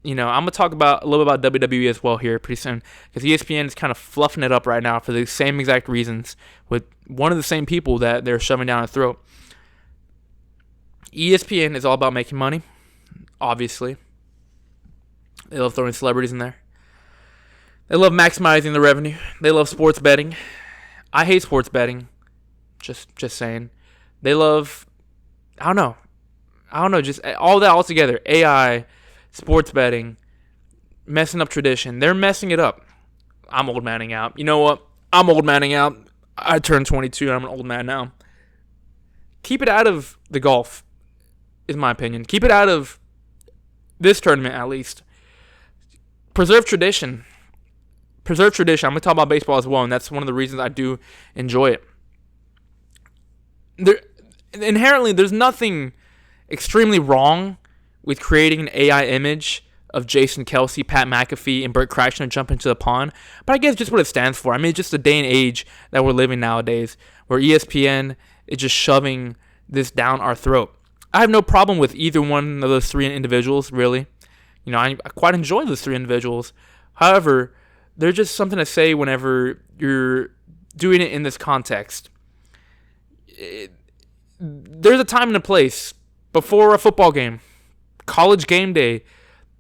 I'm going to talk a little bit about WWE as well here pretty soon, because ESPN is kind of fluffing it up right now for the same exact reasons with one of the same people that they're shoving down our throat. ESPN is all about making money, obviously. They love throwing celebrities in there. They love maximizing the revenue. They love sports betting. I hate sports betting. Just saying. They love, I don't know, just all that all together. AI, sports betting, messing up tradition. They're messing it up. I'm old manning out. You know what? I'm old manning out. I turned 22. I'm an old man now. Keep it out of the golf, is my opinion. Keep it out of this tournament, at least. Preserve tradition. I'm going to talk about baseball as well, and that's one of the reasons I do enjoy it. Inherently, there's nothing extremely wrong with creating an AI image of Jason Kelsey, Pat McAfee, and Bert Kreischer jump into the pond. But I guess just what it stands for. I mean, it's just the day and age that we're living nowadays, where ESPN is just shoving this down our throat. I have no problem with either one of those three individuals, really. I quite enjoy those three individuals. However, there's just something to say whenever you're doing it in this context. there's a time and a place before a football game, college game day,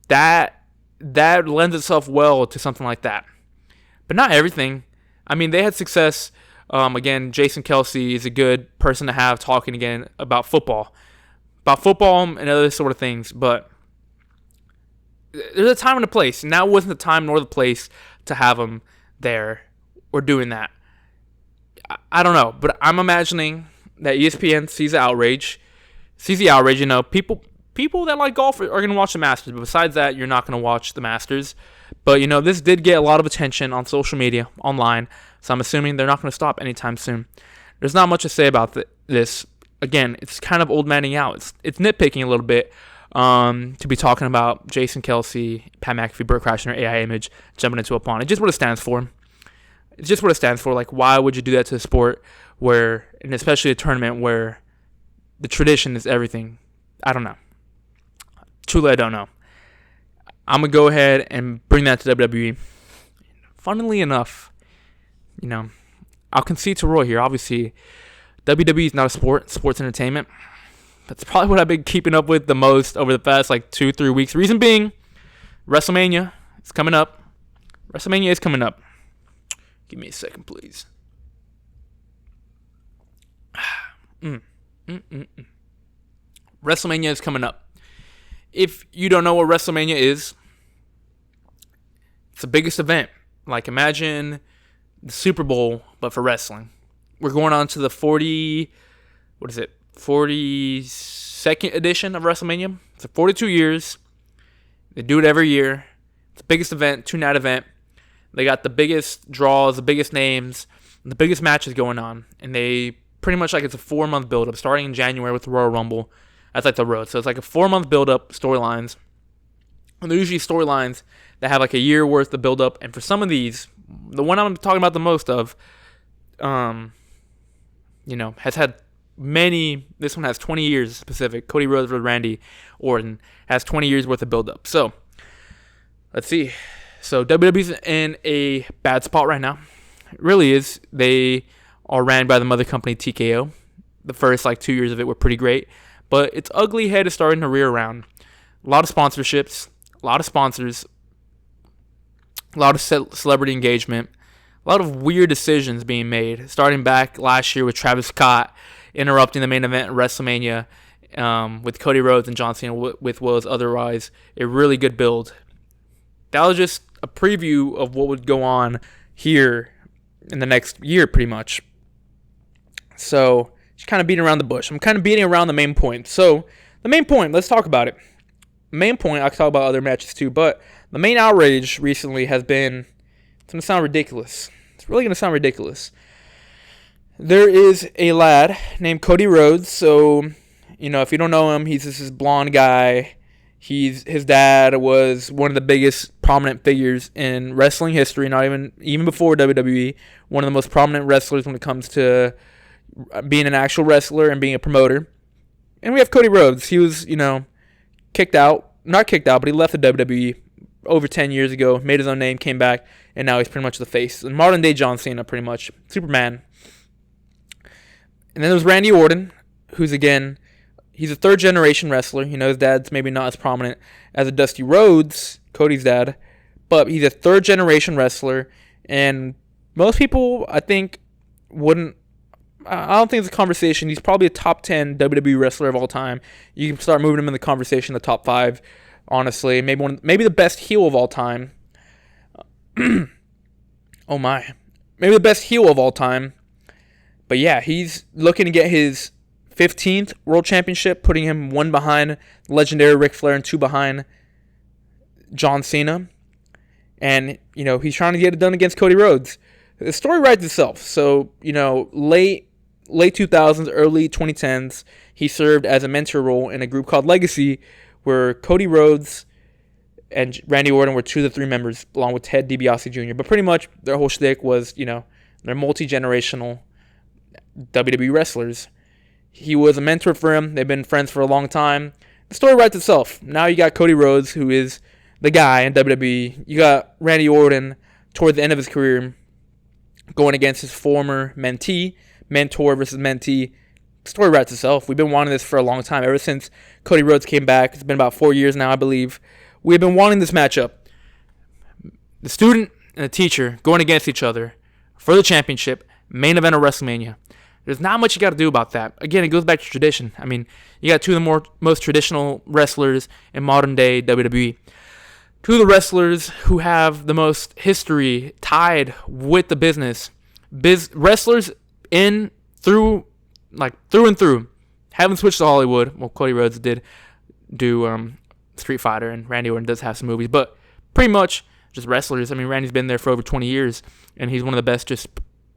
that lends itself well to something like that. But not everything. I mean, they had success. Again, Jason Kelsey is a good person to have talking again about football and other sort of things. But there's a time and a place. And now wasn't the time nor the place to have him there or doing that. I don't know, but I'm imagining that ESPN sees the outrage. You know, people that like golf are going to watch the Masters, but besides that, you're not going to watch the Masters. But, you know, this did get a lot of attention on social media, online, so I'm assuming they're not going to stop anytime soon. There's not much to say about this. Again, it's kind of old manning out. It's nitpicking a little bit to be talking about Jason Kelsey, Pat McAfee, Burt Kreischer, AI Image jumping into a pond. It's just what it stands for. It's just what it stands for. Like, why would you do that to a sport where, and especially a tournament where the tradition is everything? I don't know. Truly, I don't know. I'm going to go ahead and bring that to WWE. Funnily enough, you know, I'll concede to Roy here. Obviously, WWE is not a sport. Sports entertainment. That's probably what I've been keeping up with the most over the past, 2-3 weeks. Reason being, WrestleMania is coming up. WrestleMania is coming up. Give me a second, please. WrestleMania is coming up. If you don't know what WrestleMania is, it's the biggest event. Like, imagine the Super Bowl, but for wrestling. We're going on to the 42nd edition of WrestleMania. It's 42 years. They do it every year. It's the biggest event, 2-night event. They got the biggest draws, the biggest names, and the biggest matches going on. And they pretty much, it's a 4-month build-up, starting in January with the Royal Rumble. That's the road. So it's a 4-month build-up, storylines. And they're usually storylines that have a year worth of build-up. And for some of these, the one I'm talking about the most of, has had many. This one has 20 years specific. Cody Rhodes with Randy Orton has 20 years worth of build-up. So let's see. So WWE's in a bad spot right now. It really is. They are ran by the mother company TKO. The first 2 years of it were pretty great. But its ugly head is starting to rear around. A lot of sponsorships, a lot of sponsors, a lot of celebrity engagement, a lot of weird decisions being made. Starting back last year with Travis Scott interrupting the main event at WrestleMania with Cody Rhodes and John Cena with what was otherwise a really good build. That was just a preview of what would go on here in the next year, pretty much. So, just kind of beating around the bush. I'm kind of beating around the main point. So, the main point, let's talk about it. The main point, I can talk about other matches too, but the main outrage recently has been, it's going to sound ridiculous. It's really going to sound ridiculous. There is a lad named Cody Rhodes. So, if you don't know him, he's this blonde guy. His dad was one of the biggest prominent figures in wrestling history, not even before WWE. One of the most prominent wrestlers when it comes to being an actual wrestler and being a promoter. And we have Cody Rhodes. He was, not kicked out, but he left the WWE over 10 years ago, made his own name, came back, and now he's pretty much the face. And modern day John Cena, pretty much. Superman. And then there's Randy Orton, who's, again, he's a third-generation wrestler. His dad's maybe not as prominent as a Dusty Rhodes, Cody's dad, but he's a third-generation wrestler, and most people, I think, I don't think it's a conversation. He's probably a top 10 WWE wrestler of all time. You can start moving him in the conversation, the top 5, honestly. Maybe the best heel of all time. Oh my. Maybe the best heel of all time. But yeah, he's looking to get his 15th World Championship, putting him 1 behind legendary Ric Flair and 2 behind John Cena. And, he's trying to get it done against Cody Rhodes. The story writes itself. So, late 2000s, early 2010s, he served as a mentor role in a group called Legacy, where Cody Rhodes and Randy Orton were 2 of the 3 members, along with Ted DiBiase Jr. But pretty much their whole shtick was, they're multi-generational WWE wrestlers. He was a mentor for him. They've been friends for a long time. The story writes itself. Now you got Cody Rhodes, who is the guy in WWE. You got Randy Orton toward the end of his career going against his former mentor versus mentee, story writes itself. We've been wanting this for a long time. Ever since Cody Rhodes came back, it's been about 4 years now, I believe. We've been wanting this matchup. The student and the teacher going against each other for the championship, main event of WrestleMania. There's not much you got to do about that. Again, it goes back to tradition. I mean, you got two of the most traditional wrestlers in modern day WWE. Two of the wrestlers who have the most history tied with the business. Wrestlers through and through. Haven't switched to Hollywood. Well, Cody Rhodes did do Street Fighter, and Randy Orton does have some movies, but pretty much just wrestlers. I mean, Randy's been there for over 20 years, and he's one of the best just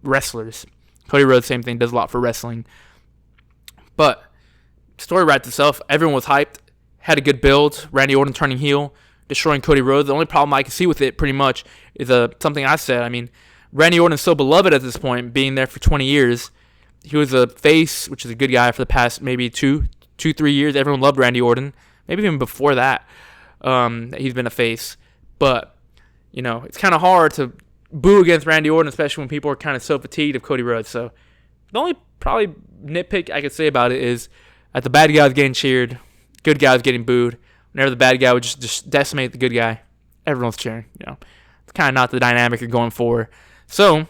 wrestlers. Cody Rhodes, same thing, does a lot for wrestling. But story writes itself. Everyone was hyped, had a good build. Randy Orton turning heel, destroying Cody Rhodes. The only problem I can see with it, pretty much, is something I said. I mean, Randy Orton is so beloved at this point, being there for 20 years. He was a face, which is a good guy for the past maybe 3 years. Everyone loved Randy Orton. Maybe even before that, he's been a face. But, it's kind of hard to boo against Randy Orton, especially when people are kind of so fatigued of Cody Rhodes. So the only probably nitpick I could say about it is that the bad guy was getting cheered, good guy was getting booed. Whenever the bad guy would just decimate the good guy, everyone's cheering. It's kind of not the dynamic you're going for. So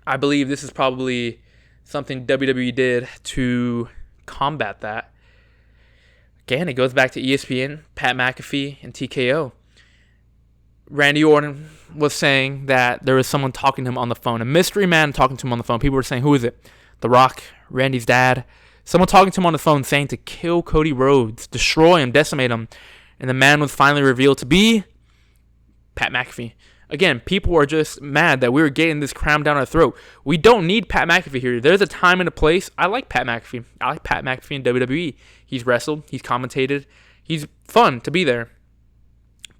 I believe this is probably something WWE did to combat that. Again, it goes back to ESPN, Pat McAfee, and TKO. Randy Orton was saying that there was someone talking to him on the phone. A mystery man talking to him on the phone. People were saying, who is it? The Rock, Randy's dad. Someone talking to him on the phone saying to kill Cody Rhodes, destroy him, decimate him. And the man was finally revealed to be Pat McAfee. Again, people are just mad that we were getting this crammed down our throat. We don't need Pat McAfee here. There's a time and a place. I like Pat McAfee. I like Pat McAfee in WWE. He's wrestled. He's commentated. He's fun to be there.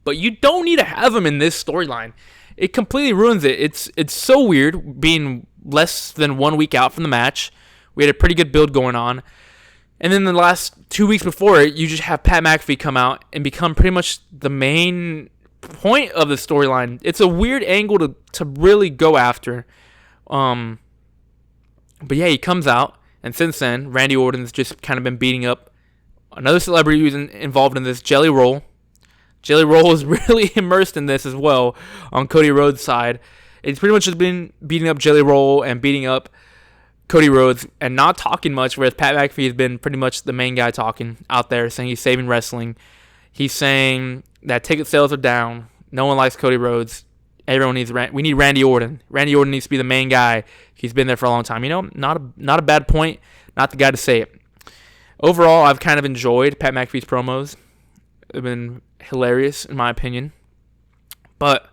But you don't need to have him in this storyline. It completely ruins it. It's so weird being less than 1 week out from the match. We had a pretty good build going on. And then the last 2 weeks before it, you just have Pat McAfee come out and become pretty much the main point of the storyline. It's a weird angle to really go after. But yeah, he comes out. And since then, Randy Orton's just kind of been beating up another celebrity who's involved in this, Jelly Roll. Jelly Roll is really immersed in this as well on Cody Rhodes' side. It's pretty much just been beating up Jelly Roll and beating up Cody Rhodes and not talking much, whereas Pat McAfee has been pretty much the main guy talking out there, saying he's saving wrestling. He's saying that ticket sales are down. No one likes Cody Rhodes. Everyone needs we need Randy Orton. Randy Orton needs to be the main guy. He's been there for a long time. Not a bad point. Not the guy to say it. Overall, I've kind of enjoyed Pat McAfee's promos. They've been hilarious, in my opinion. But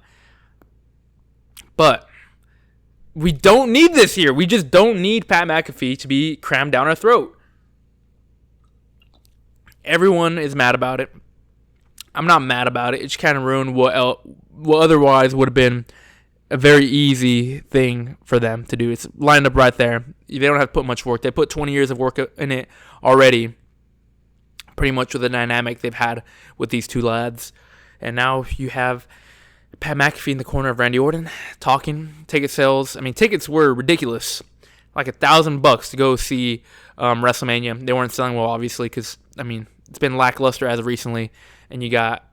we don't need this here. We just don't need Pat McAfee to be crammed down our throat. Everyone is mad about it. I'm not mad about it. It just kind of ruined what otherwise would have been a very easy thing for them to do. It's lined up right there. They don't have to put much work. They put 20 years of work in it already, pretty much with the dynamic they've had with these two lads. And now you have Pat McAfee in the corner of Randy Orton talking. Ticket sales, tickets were ridiculous. Like $1,000 to go see WrestleMania. They weren't selling well, obviously, because, it's been lackluster as of recently. And you got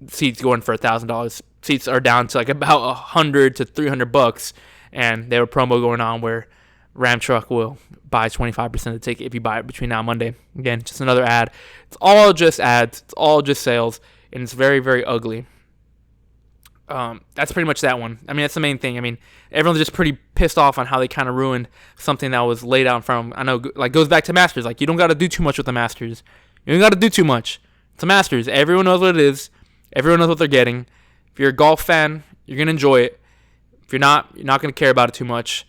seats going for $1,000. Seats are down to like about $100 to $300. And they have a promo going on where Ram Truck will buy 25% of the ticket if you buy it between now and Monday. Again, just another ad. It's all just ads. It's all just sales. And it's very, very ugly. That's pretty much that one. That's the main thing. Everyone's just pretty pissed off on how they kind of ruined something that was laid out in front of them. I know, goes back to Masters. You don't got to do too much with the Masters. You don't got to do too much. It's a Masters. Everyone knows what it is. Everyone knows what they're getting. If you're a golf fan, you're going to enjoy it. If you're not going to care about it too much.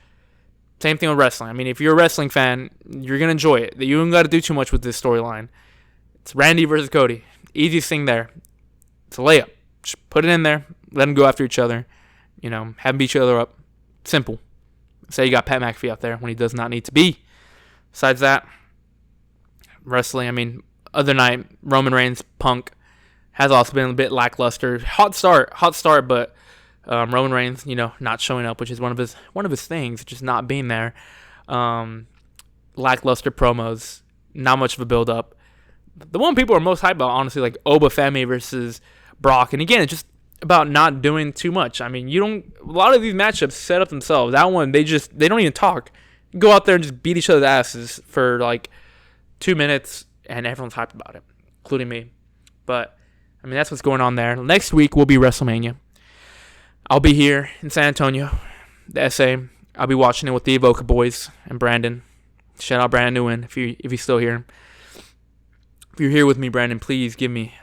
Same thing with wrestling. If you're a wrestling fan, you're going to enjoy it. You don't got to do too much with this storyline. It's Randy versus Cody. Easiest thing there. It's a layup. Just put it in there. Let them go after each other. Have them beat each other up. Simple. Say you got Pat McAfee out there when he does not need to be. Besides that, wrestling, other night, Roman Reigns, Punk, has also been a bit lackluster. Hot start, but Roman Reigns, not showing up, which is one of his things, just not being there. lackluster promos, not much of a build up. The one people are most hyped about, honestly, like Obafemi versus Brock. And again, it's just about not doing too much. I mean, a lot of these matchups set up themselves. That one, they don't even talk. Go out there and just beat each other's asses for like 2 minutes, and everyone's hyped about it, including me. But I mean, that's what's going on there. Next week will be WrestleMania. I'll be here in San Antonio, the SA. I'll be watching it with the Evoca boys and Brandon. Shout out Brandon Nguyen if he's still here. If you're here with me, Brandon, please give me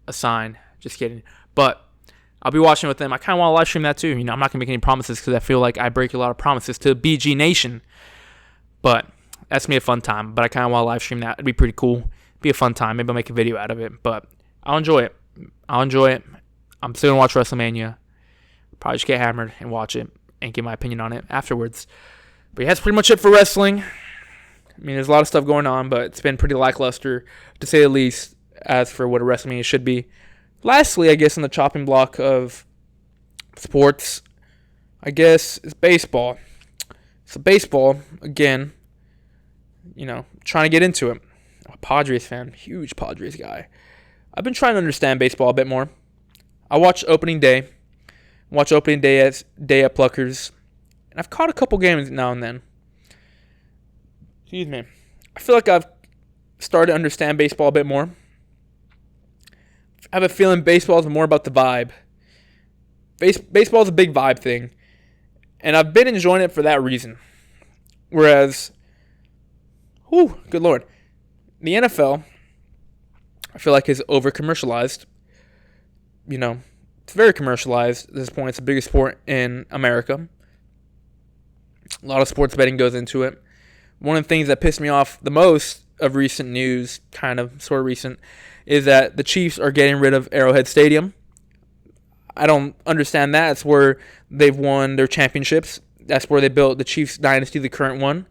a sign. Just kidding. But I'll be watching with them. I kind of want to live stream that too. I'm not going to make any promises because I feel like I break a lot of promises to BG Nation. But that's going to be a fun time. But I kind of want to live stream that. It'd be pretty cool. Be a fun time. Maybe I'll make a video out of it. But I'll enjoy it. I'm still going to watch WrestleMania. Probably just get hammered and watch it and give my opinion on it afterwards. But yeah, that's pretty much it for wrestling. I mean, there's a lot of stuff going on, but it's been pretty lackluster, to say the least, as for what a WrestleMania should be. Lastly, I guess, in the chopping block of sports, I guess, is baseball. So baseball, again, trying to get into it. I'm a Padres fan, huge Padres guy. I've been trying to understand baseball a bit more. I watch opening day at Pluckers, and I've caught a couple games now and then. Excuse me. I feel like I've started to understand baseball a bit more. I have a feeling baseball is more about the vibe. Baseball is a big vibe thing, and I've been enjoying it for that reason. Whereas, good Lord, the NFL, I feel like, is over-commercialized. It's very commercialized at this point. It's the biggest sport in America. A lot of sports betting goes into it. One of the things that pissed me off the most of recent news, sort of recent, is that the Chiefs are getting rid of Arrowhead Stadium. I don't understand that. It's where they've won their championships. That's where they built the Chiefs dynasty, the current one.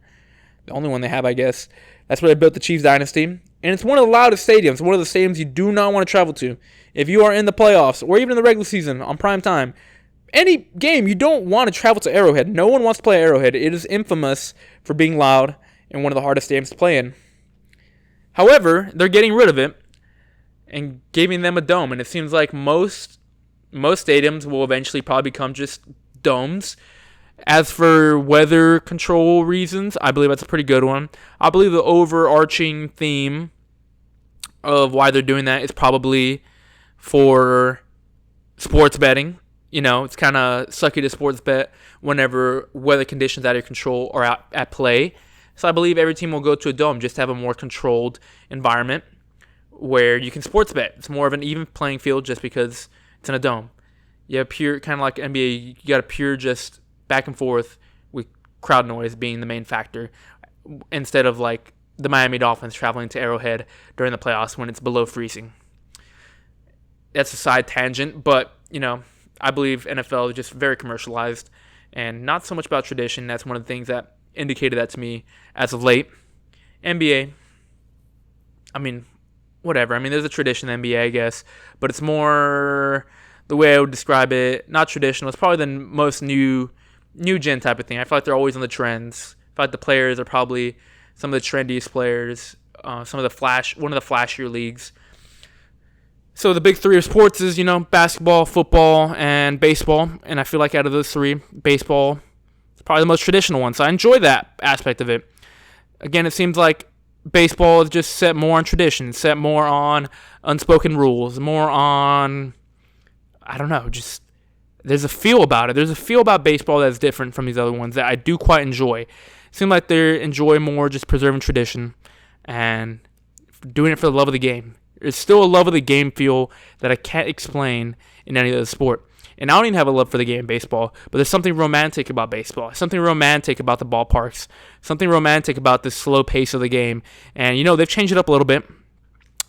The only one they have, I guess. That's where they built the Chiefs dynasty. And it's one of the loudest stadiums, one of the stadiums you do not want to travel to. If you are in the playoffs or even in the regular season on prime time, any game, you don't want to travel to Arrowhead. No one wants to play Arrowhead. It is infamous for being loud and one of the hardest stadiums to play in. However, they're getting rid of it and giving them a dome. And it seems like most stadiums will eventually probably become just domes. As for weather control reasons, I believe that's a pretty good one. I believe the overarching theme of why they're doing that is probably for sports betting. It's kind of sucky to sports bet whenever weather conditions out of your control are at play. So I believe every team will go to a dome just to have a more controlled environment where you can sports bet. It's more of an even playing field just because it's in a dome. You have pure, kind of like NBA, you got a pure just back and forth with crowd noise being the main factor instead of like the Miami Dolphins traveling to Arrowhead during the playoffs when it's below freezing. That's a side tangent, but, I believe NFL is just very commercialized and not so much about tradition. That's one of the things that indicated that to me as of late. NBA, whatever. There's a tradition in NBA, I guess, but it's more the way I would describe it, not traditional. It's probably the most new gen type of thing. I feel like they're always on the trends. I feel like the players are probably some of the trendiest players, one of the flashier leagues. So the big three of sports is, basketball, football, and baseball. And I feel like out of those three, baseball is probably the most traditional one. So I enjoy that aspect of it. Again, it seems like baseball is just set more on tradition, set more on unspoken rules, more on, I don't know, just there's a feel about it. There's a feel about baseball that's different from these other ones that I do quite enjoy. It seems like they enjoy more just preserving tradition and doing it for the love of the game. There's still a love of the game feel that I can't explain in any other sport. And I don't even have a love for the game of baseball, but there's something romantic about baseball. Something romantic about the ballparks. Something romantic about the slow pace of the game. And, they've changed it up a little bit.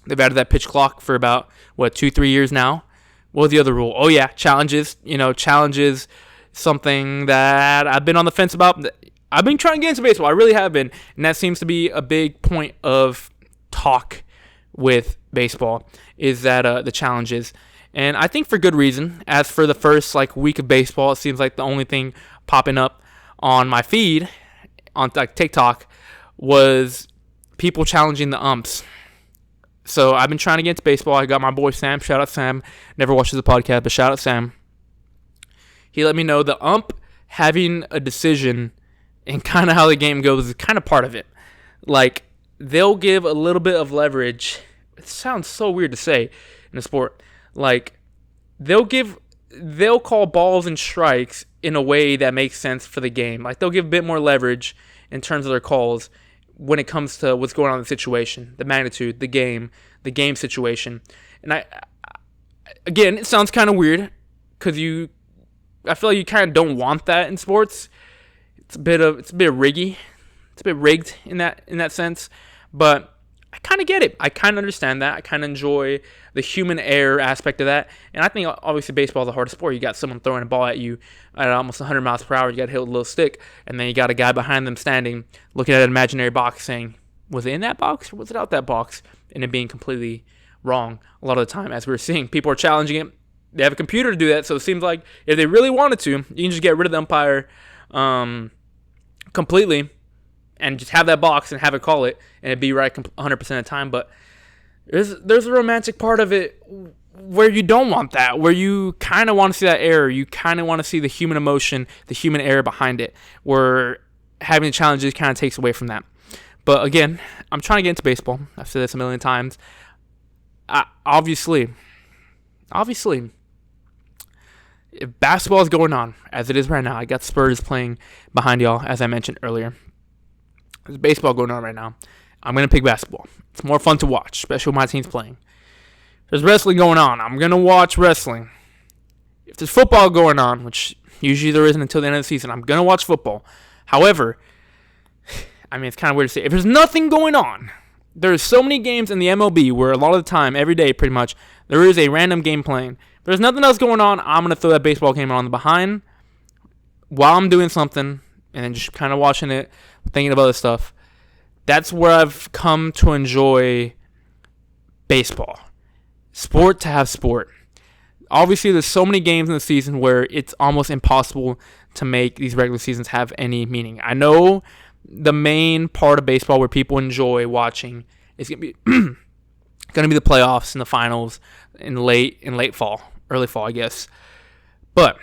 They've added that pitch clock for about, 2-3 years now. What was the other rule? Oh, yeah, challenges. Challenges, something that I've been on the fence about. I've been trying to get into baseball. I really have been. And that seems to be a big point of talk with baseball, is that the challenges. And I think for good reason. As for the first week of baseball, it seems like the only thing popping up on my feed on TikTok was people challenging the umps. So I've been trying to get into baseball. I got my boy Sam. Shout out Sam. Never watches the podcast, but shout out Sam. He let me know the ump having a decision and kind of how the game goes is kind of part of it. Like, they'll give a little bit of leverage. It sounds so weird to say in a sport. Like, they'll call balls and strikes in a way that makes sense for the game. Like, they'll give a bit more leverage in terms of their calls when it comes to what's going on in the situation, the magnitude, the game situation. And again, it sounds kind of weird because I feel like you kind of don't want that in sports. It's a bit riggy. It's a bit rigged in that sense, but I kind of get it. I kind of understand that. I kind of enjoy the human error aspect of that. And I think, obviously, baseball is the hardest sport. You got someone throwing a ball at you at almost 100 miles per hour. You got to hit with a little stick. And then you got a guy behind them standing, looking at an imaginary box saying, was it in that box or was it out that box? And it being completely wrong a lot of the time. As we're seeing, people are challenging it. They have a computer to do that. So it seems like if they really wanted to, you can just get rid of the umpire completely and just have that box and have it call it, and it'd be right 100% of the time. But there's a romantic part of it where you don't want that, where you kind of want to see that error. You kind of want to see the human emotion, the human error behind it, where having the challenges kind of takes away from that. But again, I'm trying to get into baseball. I've said this a million times. Obviously, if basketball is going on, as it is right now, I got Spurs playing behind y'all, as I mentioned earlier. There's baseball going on right now. I'm going to pick basketball. It's more fun to watch, especially when my team's playing. There's wrestling going on. I'm going to watch wrestling. If there's football going on, which usually there isn't until the end of the season, I'm going to watch football. However, I mean, it's kind of weird to say. If there's nothing going on, there's so many games in the MLB where a lot of the time, every day pretty much, there is a random game playing. If there's nothing else going on, I'm going to throw that baseball game on the behind while I'm doing something and then just kind of watching it, thinking of other stuff. That's where I've come to enjoy baseball. Sport to have sport. Obviously, there's so many games in the season where it's almost impossible to make these regular seasons have any meaning. I know the main part of baseball where people enjoy watching is going to be the playoffs and the finals in late fall, early fall, I guess. But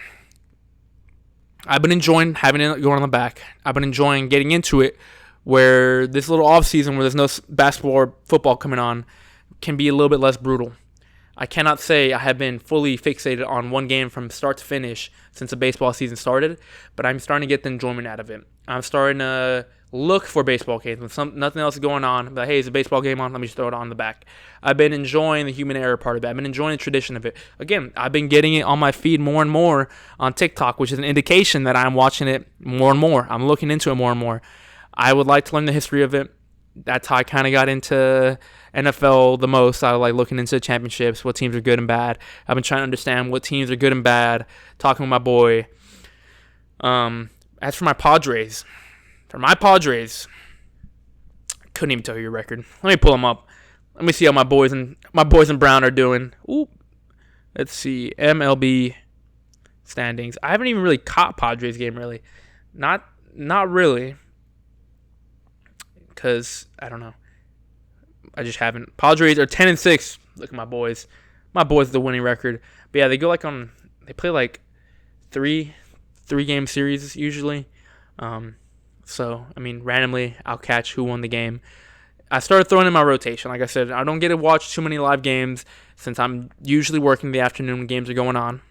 I've been enjoying having it going on the back. I've been enjoying getting into it where this little off season where there's no basketball or football coming on can be a little bit less brutal. I cannot say I have been fully fixated on one game from start to finish since the baseball season started, but I'm starting to get the enjoyment out of it. I'm starting to look for baseball games when nothing else is going on. But hey, is a baseball game on? Let me just throw it on the back. I've been enjoying the human error part of it. I've been enjoying the tradition of it. Again, I've been getting it on my feed more and more on TikTok, which is an indication that I'm watching it more and more. I'm looking into it more and more. I would like to learn the history of it. That's how I kind of got into NFL the most. I like looking into championships, what teams are good and bad. I've been trying to understand what teams are good and bad, talking with my boy. As for my Padres, I couldn't even tell you your record. Let me pull them up. Let me see how my boys in brown are doing. Ooh. Let's see. MLB standings. I haven't even really caught Padres game, really. Not really. Because, I don't know. I just haven't. Padres are 10-6. Look at my boys. My boys the winning record. But yeah, they go they play like three game series usually. So, I mean, randomly I'll catch who won the game. I started throwing in my rotation. Like I said, I don't get to watch too many live games since I'm usually working the afternoon when games are going on.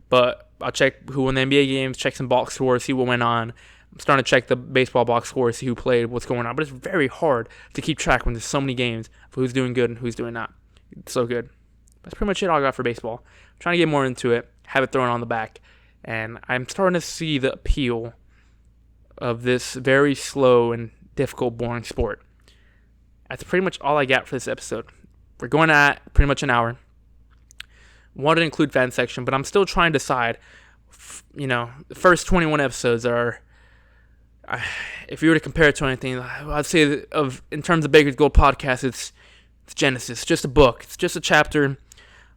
But I'll check who won the NBA games, check some box scores, see what went on. I'm starting to check the baseball box score, see who played, what's going on. But it's very hard to keep track when there's so many games for who's doing good and who's doing not. It's so good. That's pretty much it all I got for baseball. I'm trying to get more into it, have it thrown on the back. And I'm starting to see the appeal of this very slow and difficult, boring sport. That's pretty much all I got for this episode. We're going at pretty much an hour. Wanted to include fan section, but I'm still trying to decide. The first 21 episodes are... if you were to compare it to anything, I'd say in terms of Baker's Gold podcast, it's Genesis, just a book. It's just a chapter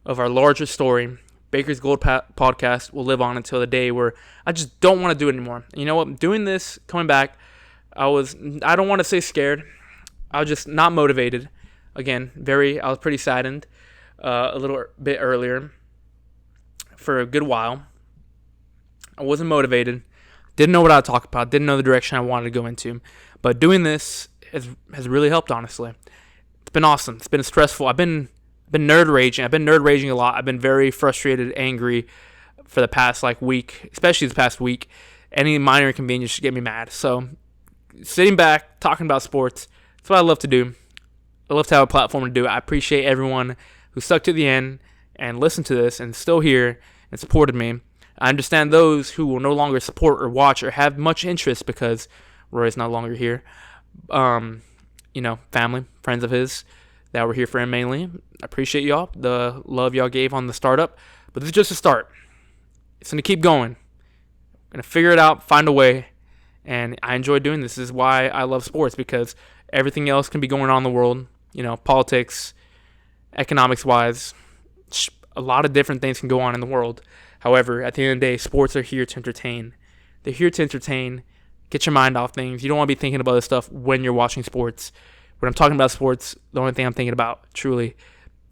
of our larger story. Baker's Gold podcast will live on until the day where I just don't want to do it anymore. You know what? I'm doing this, coming back. I don't want to say scared. I was just not motivated. Again, I was pretty saddened a little bit earlier for a good while. I wasn't motivated. Didn't know what I would talk about. Didn't know the direction I wanted to go into. But doing this has really helped, honestly. It's been awesome. It's been stressful. I've been nerd raging. I've been nerd raging a lot. I've been very frustrated, angry for the past week, especially this past week. Any minor inconvenience should get me mad. So sitting back, talking about sports, that's what I love to do. I love to have a platform to do it. I appreciate everyone who stuck to the end and listened to this and is still here and supported me. I understand those who will no longer support or watch or have much interest because Roy's no longer here. Family, friends of his that were here for him mainly. I appreciate y'all, the love y'all gave on the startup. But this is just a start. It's going to keep going. I'm going to figure it out, find a way. And I enjoy doing this. This is why I love sports, because everything else can be going on in the world. Politics, economics-wise, a lot of different things can go on in the world. However, at the end of the day, sports are here to entertain. They're here to entertain, get your mind off things. You don't want to be thinking about this stuff when you're watching sports. When I'm talking about sports, the only thing I'm thinking about truly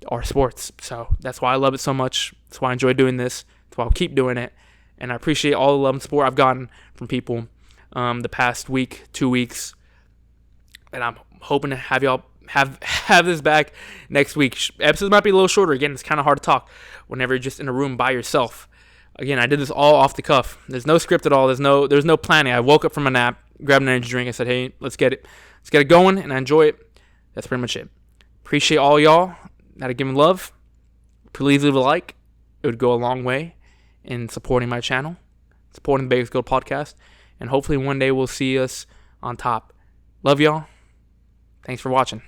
are sports. So that's why I love it so much. That's why I enjoy doing this. That's why I'll keep doing it. And I appreciate all the love and support I've gotten from people the past week, 2 weeks. And I'm hoping to have y'all have this back next week. Episodes might be a little shorter. Again, it's kind of hard to talk whenever you're just in a room by yourself. Again, I did this all off the cuff. There's no script at all. There's no planning. I woke up from a nap, grabbed an energy drink, and said, hey, let's get it going, and I enjoy it. That's pretty much it. Appreciate all y'all that are giving love. Please leave a like. It would go a long way in supporting my channel, supporting the Bagels Guild podcast, and hopefully one day we'll see us on top. Love y'all. Thanks for watching.